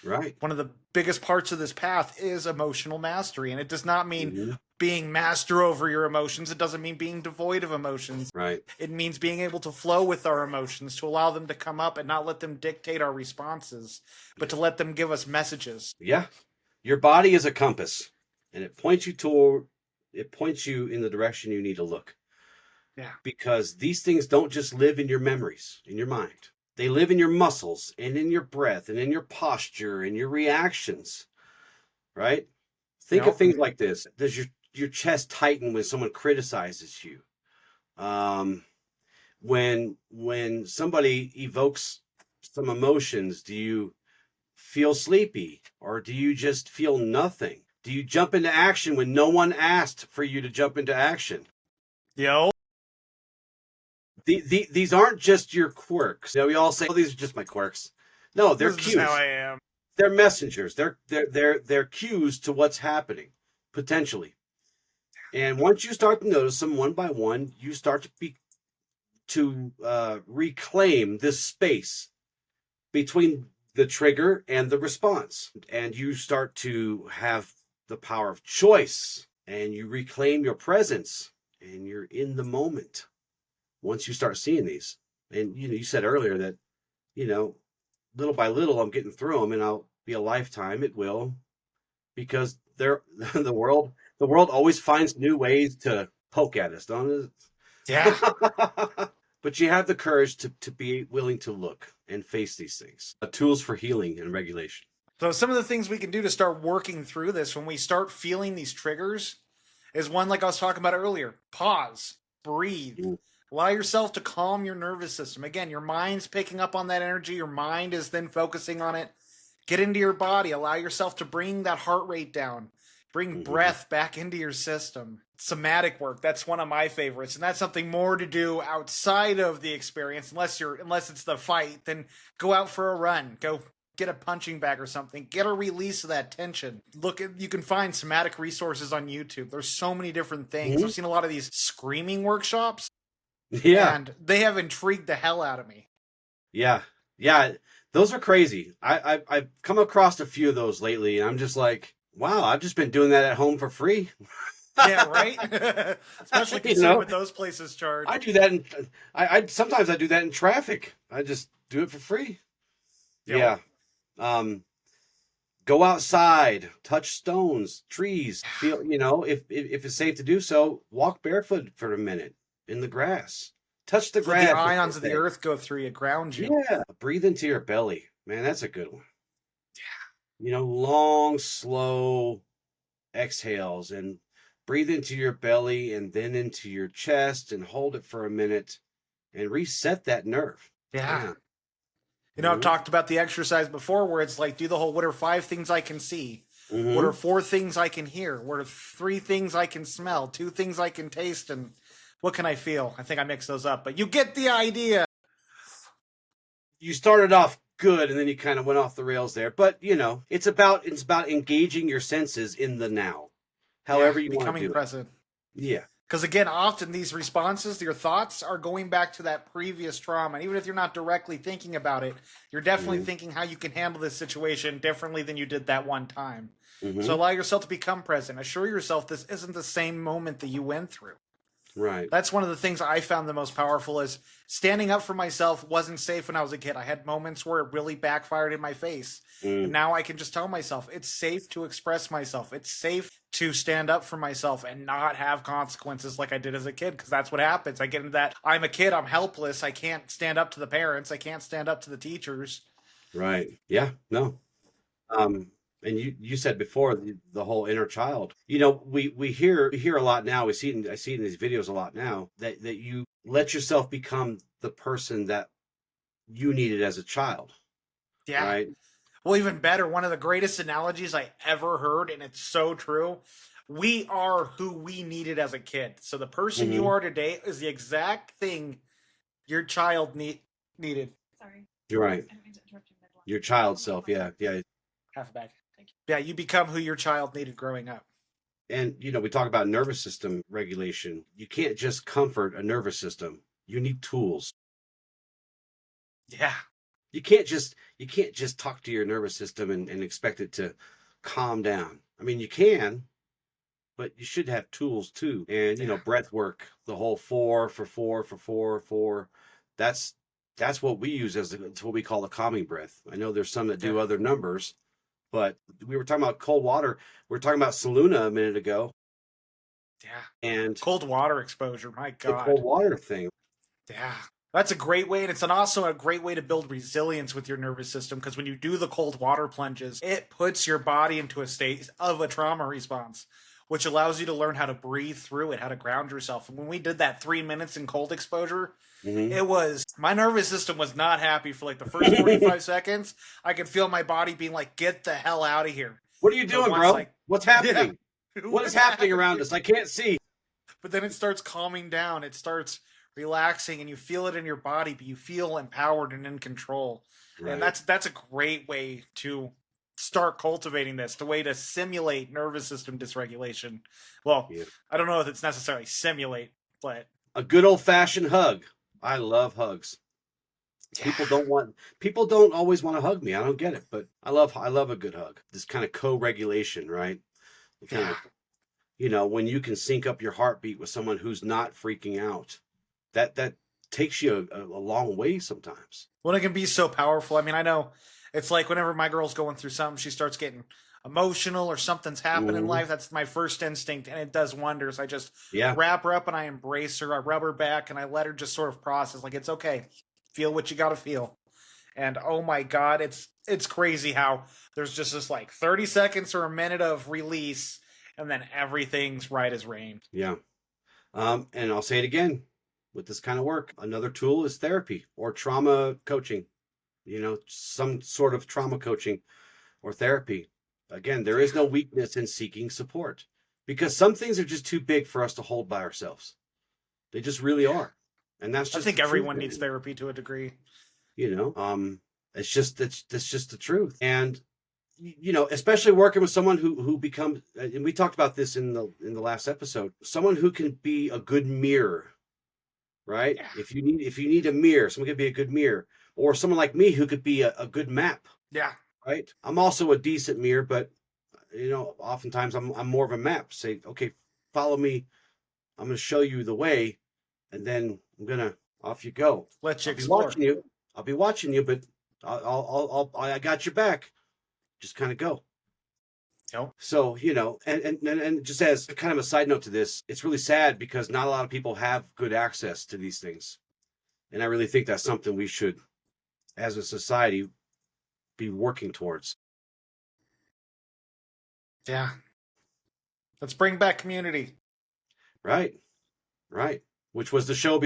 Right. One of the biggest parts of this path is emotional mastery. And it does not mean Hmm. being master over your emotions. It doesn't mean being devoid of emotions. Right. It means being able to flow with our emotions, to allow them to come up and not let them dictate our responses, but to let them give us messages. Yeah. Your body is a compass, and it points you in the direction you need to look. Yeah. Because these things don't just live in your memories, in your mind. They live in your muscles and in your breath and in your posture and your reactions, right? Think of Yep. things like this. Does your chest tighten when someone criticizes you? Um, when somebody evokes some emotions, do you feel sleepy, or do you just feel nothing? Do you jump into action when no one asked for you to jump into action? Yo. These aren't just your quirks. You know, we all say, "Oh, these are just my quirks." No, they're This is just how cues. I am. They're messengers. They're cues to what's happening potentially. And once you start to notice them one by one, you start to reclaim this space between the trigger and the response, and you start to have the power of choice, and you reclaim your presence, and you're in the moment. Once you start seeing these, and you said earlier that you know little by little I'm getting through them, and I'll be a lifetime. It will, because they're the world always finds new ways to poke at us, don't it? Yeah. But you have the courage to be willing to look and face these things. Tools for healing and regulation. So some of the things we can do to start working through this when we start feeling these triggers is one like I was talking about earlier. Pause, breathe. Mm. Allow yourself to calm your nervous system. Again, your mind's picking up on that energy, your mind is then focusing on it. Get into your body, allow yourself to bring that heart rate down. Bring breath back into your system. Somatic work, that's one of my favorites, and that's something more to do outside of the experience. Unless it's the fight, then go out for a run. Go get a punching bag or something. Get a release of that tension. You can find somatic resources on YouTube. There's so many different things. I've seen a lot of these screaming workshops, Yeah, and they have intrigued the hell out of me. yeah, yeah. Those are crazy. I've come across a few of those lately, and I'm just like, wow, I've just been doing that at home for free. Yeah, right. Especially considering what those places charge. I do that, I sometimes I do that in traffic. I just do it for free. Yep. Yeah. Go outside, touch stones, trees. Feel, if it's safe to do so, walk barefoot for a minute in the grass. Touch the Let grass. the ions of the earth go through you, ground you. Yeah, breathe into your belly. Man, that's a good one. Yeah. Long, slow exhales, and breathe into your belly and then into your chest, and hold it for a minute and reset that nerve. Yeah. I've talked about the exercise before where it's like, do the whole, what are 5 things I can see? Mm-hmm. What are 4 things I can hear? What are 3 things I can smell? 2 things I can taste? And what can I feel? I think I mixed those up, but you get the idea. You started off good, and then you kind of went off the rails there. But it's about engaging your senses in the now, however you want to becoming do present. it. Yeah, because again, often these responses, your thoughts are going back to that previous trauma, and even if you're not directly thinking about it, you're definitely thinking how you can handle this situation differently than you did that one time. So allow yourself to become present. Assure yourself this isn't the same moment that you went through. Right. That's one of the things I found the most powerful is standing up for myself wasn't safe when I was a kid. I had moments where it really backfired in my face. And now I can just tell myself it's safe to express myself. It's safe to stand up for myself and not have consequences like I did as a kid, because that's what happens. I get into that, I'm a kid, I'm helpless, I can't stand up to the parents, I can't stand up to the teachers. Right. Yeah. No. And you said before the whole inner child. We hear a lot now. I see it in these videos a lot now that you let yourself become the person that you needed as a child. Yeah. Right. Well, even better, one of the greatest analogies I ever heard, and it's so true. We are who we needed as a kid. So the person you are today is the exact thing your child needed. Sorry. You're right. I don't mean to interrupt you mid-walk. Your child self. Yeah. Yeah. Half a bag. Yeah, you become who your child needed growing up. And, we talk about nervous system regulation. You can't just comfort a nervous system. You need tools. Yeah. You can't just talk to your nervous system and expect it to calm down. I mean, you can, but you should have tools too. And Yeah. breath work, the whole 4 for 4 for 4 for 4. That's what we use it's what we call a calming breath. I know there's some that do Yeah. other numbers, but we were talking about cold water. We were talking about Saluna a minute ago, Yeah. and Cold water exposure. My the God. cold water thing. Yeah. That's a great way, and it's also a great way to build resilience with your nervous system because when you do the cold water plunges, it puts your body into a state of a trauma response, which allows you to learn how to breathe through it, how to ground yourself. And when we did that 3 minutes in cold exposure, Hmm. it was my nervous system was not happy for like the first 45 seconds. I could feel my body being like, get the hell out of here. What are you But doing, once, bro? like, What's yeah, happening? What is what's happening around happening? us? I can't see. But then it starts calming down. It starts relaxing, and you feel it in your body, but you feel empowered and in control. Right. And that's a great way to start cultivating this, the way to simulate nervous system dysregulation. Well, Yeah. I don't know if it's necessarily simulate, but A good old fashioned hug. I love hugs. People don't always want to hug me. I don't get it, but I love a good hug. This kind of co-regulation, right? The kind Yeah. of, when you can sync up your heartbeat with someone who's not freaking out, that takes you a long way sometimes. Well, it can be so powerful. I mean, I know it's like whenever my girl's going through something, she starts getting emotional or something's happened in Mhm. life. That's my first instinct, and it does wonders. I just Yeah. wrap her up and I embrace her. I rub her back and I let her just sort of process. Like, it's okay. Feel what you got to feel. And oh my God, it's crazy how there's just this like 30 seconds or a minute of release, and then everything's right as rain. Yeah. And I'll say it again with this kind of work. Another tool is therapy or trauma coaching, some sort of trauma coaching or therapy. Again, there is no weakness in seeking support because some things are just too big for us to hold by ourselves. They just really are. And that's I just think the truth, everyone man. needs therapy to a degree. It's just that's just the truth. And especially working with someone who becomes, and we talked about this in the last episode, someone who can be a good mirror, right? Yeah. If you need a mirror, someone could be a good mirror, or someone like me who could be a good map, Yeah. right? I'm also a decent mirror, but oftentimes I'm more of a map. Say, okay, follow me. I'm going to show you the way, and then off you go. Let you I'll be explore. watching you. I'll be watching you, but I got your back. Just kind of go. Yep. So, and just as kind of a side note to this, it's really sad because not a lot of people have good access to these things. And I really think that's something we should, as a society, be working towards. Yeah. Let's bring back community. Right. Right. Which was the show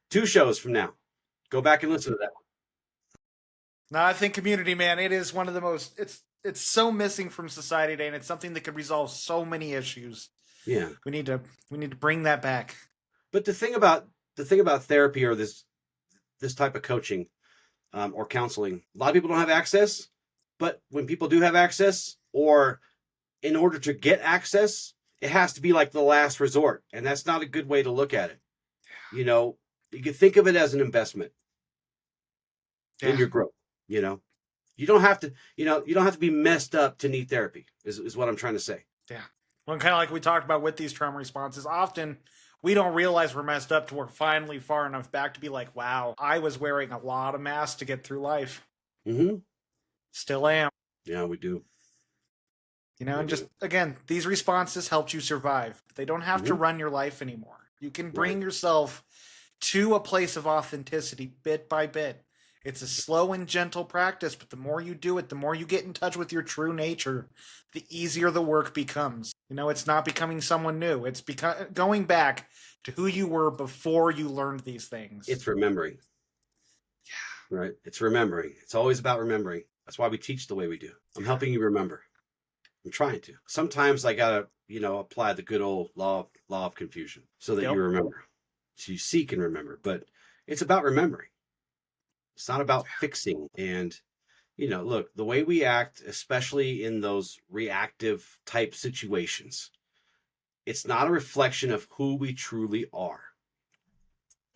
2 shows from now. Go back and listen to that one. No, I think community, man, it is one of the most it's so missing from society today, and it's something that could resolve so many issues. Yeah. We need to bring that back. But the thing about therapy or this type of coaching or counseling, a lot of people don't have access. But when people do have access, or in order to get access, it has to be like the last resort, and that's not a good way to look at it. You can think of it as an investment in your growth. You don't have to be messed up to need therapy. Is what I'm trying to say. Yeah. Well, kind of like we talked about with these trauma responses, often we don't realize we're messed up till we're finally far enough back to be like, wow, I was wearing a lot of masks to get through life. Mm-hmm. Still am. Yeah, we do. And just, again, these responses helped you survive. They don't have to run your life anymore. You can bring yourself to a place of authenticity bit by bit. It's a slow and gentle practice, but the more you do it, the more you get in touch with your true nature, the easier the work becomes. It's not becoming someone new. It's going back to who you were before you learned these things. It's remembering. Yeah. Right. It's remembering. It's always about remembering. That's why we teach the way we do. I'm helping you remember. I'm trying to. Sometimes I gotta, apply the good old law of confusion so that you remember. So you seek and remember. But it's about remembering. It's not about fixing. And, look, the way we act, especially in those reactive type situations, it's not a reflection of who we truly are.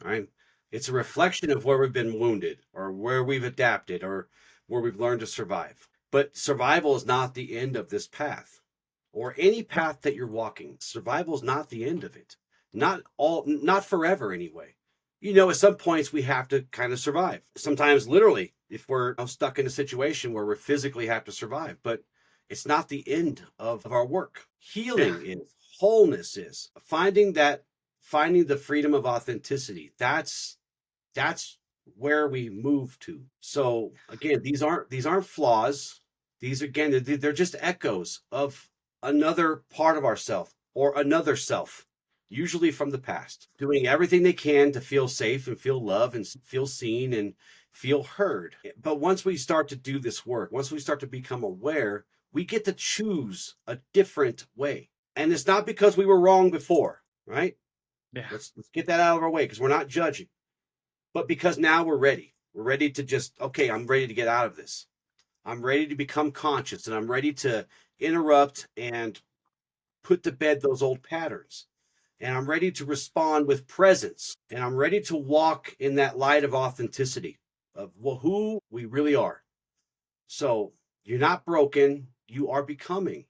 All right. It's a reflection of where we've been wounded or where we've adapted or where we've learned to survive. But survival is not the end of this path or any path that you're walking. Survival is not the end of it. Not forever anyway. At some points we have to kind of survive. Sometimes literally, if we're stuck in a situation where we physically have to survive, but it's not the end of our work. Healing is, wholeness is, finding the freedom of authenticity. That's where we move to. So again, these aren't flaws. These again, they're just echoes of another part of ourself or another self, usually from the past, doing everything they can to feel safe and feel love and feel seen and feel heard. But once we start to do this work, once we start to become aware, we get to choose a different way. And it's not because we were wrong before, right? Yeah. Let's get that out of our way because we're not judging. But because now we're ready. We're ready to just, okay, I'm ready to get out of this. I'm ready to become conscious and I'm ready to interrupt and put to bed those old patterns. And I'm ready to respond with presence. And I'm ready to walk in that light of authenticity of who we really are. So you're not broken. You are becoming.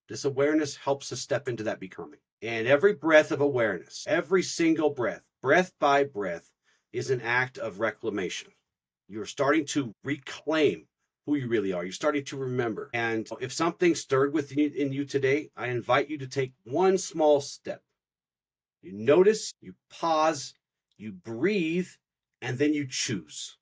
This awareness helps us step into that becoming. And every breath of awareness, every single breath by breath, is an act of reclamation. You're starting to reclaim who you really are. You're starting to remember. And if something stirred in you today, I invite you to take one small step. You notice, you pause, you breathe, and then you choose.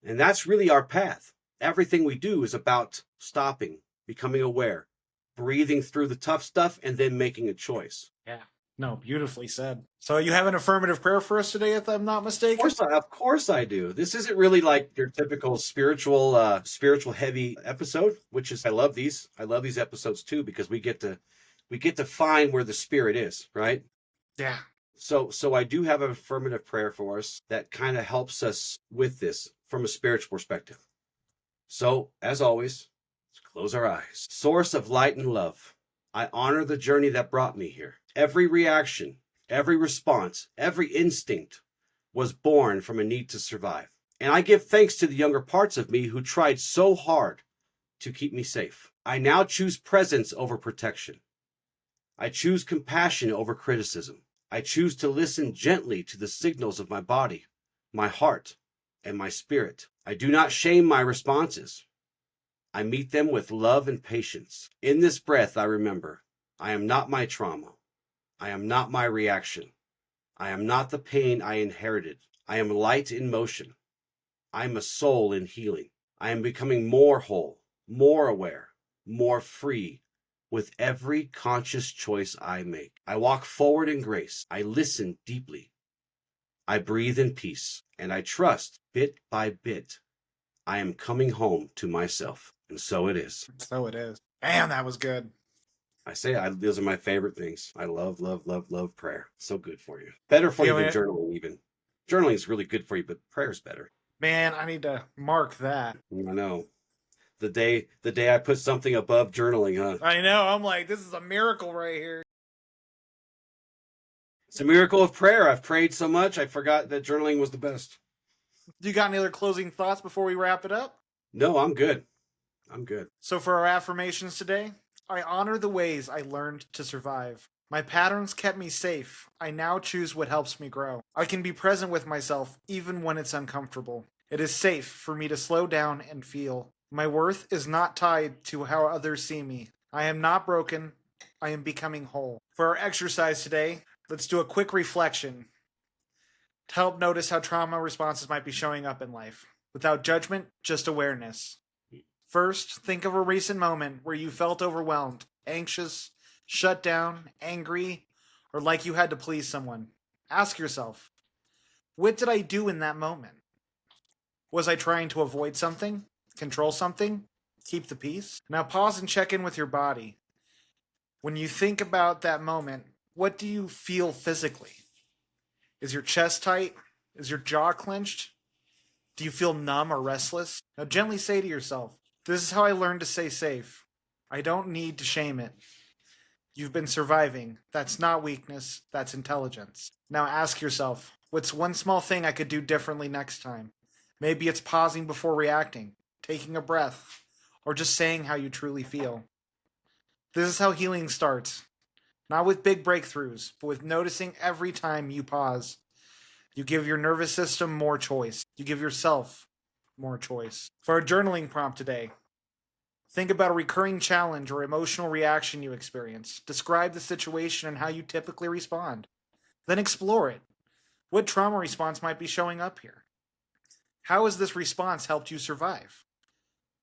And that's really our path. Everything we do is about stopping, becoming aware, breathing through the tough stuff, and then making a choice. Yeah. No, beautifully said. So you have an affirmative prayer for us today, if I'm not mistaken? Of course I do. This isn't really like your typical spiritual heavy episode, which is I love these episodes too, because we get to find where the spirit is, right? Yeah. So I do have an affirmative prayer for us that kind of helps us with this from a spiritual perspective. So as always, let's close our eyes. Source of light and love, I honor the journey that brought me here. Every reaction, every response, every instinct was born from a need to survive. And I give thanks to the younger parts of me who tried so hard to keep me safe. I now choose presence over protection. I choose compassion over criticism. I choose to listen gently to the signals of my body, my heart, and my spirit. I do not shame my responses. I meet them with love and patience. In this breath, I remember, I am not my trauma. I am not my reaction. I am not the pain I inherited. I am light in motion. I am a soul in healing. I am becoming more whole, more aware, more free with every conscious choice I make. I walk forward in grace. I listen deeply. I breathe in peace, and I trust bit by bit. I am coming home to myself, and so it is. So it is. Man, that was good. Those are my favorite things. I love, love, love, love prayer. So good for you. Better for you than journaling even. Journaling is really good for you, but prayer's better. Man, I need to mark that. I know. The day I put something above journaling, huh? I know. I'm like, this is a miracle right here. It's a miracle of prayer. I've prayed so much, I forgot that journaling was the best. Do you got any other closing thoughts before we wrap it up? No, I'm good. I'm good. So for our affirmations today, I honor the ways I learned to survive. My patterns kept me safe. I now choose what helps me grow. I can be present with myself even when it's uncomfortable. It is safe for me to slow down and feel. My worth is not tied to how others see me. I am not broken. I am becoming whole. For our exercise today, let's do a quick reflection to help notice how trauma responses might be showing up in life. Without judgment, just awareness. First, think of a recent moment where you felt overwhelmed, anxious, shut down, angry, or like you had to please someone. Ask yourself, what did I do in that moment? Was I trying to avoid something? Control something? Keep the peace? Now pause and check in with your body. When you think about that moment, what do you feel physically? Is your chest tight? Is your jaw clenched? Do you feel numb or restless? Now gently say to yourself, this is how I learned to stay safe. I don't need to shame it. You've been surviving. That's not weakness, that's intelligence. Now ask yourself, What's one small thing I could do differently next time? Maybe it's pausing before reacting, taking a breath, or just saying how you truly feel. This is how healing starts. Not with big breakthroughs, but with noticing every time you pause. You give your nervous system more choice. You give yourself more choice. For our journaling prompt today, think about a recurring challenge or emotional reaction you experience. Describe the situation and how you typically respond. Then explore it. What trauma response might be showing up here? How has this response helped you survive?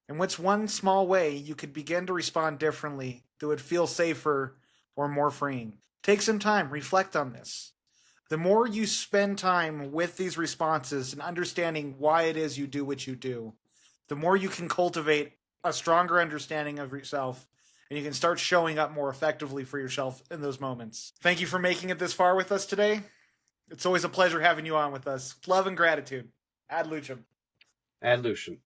And what's one small way you could begin to respond differently that would feel safer or more freeing? Take some time, reflect on this. The more you spend time with these responses and understanding why it is you do what you do, the more you can cultivate a stronger understanding of yourself, and you can start showing up more effectively for yourself in those moments. Thank you for making it this far with us today. It's always a pleasure having you on with us. Love and gratitude. Ad Lucem. Ad Lucian.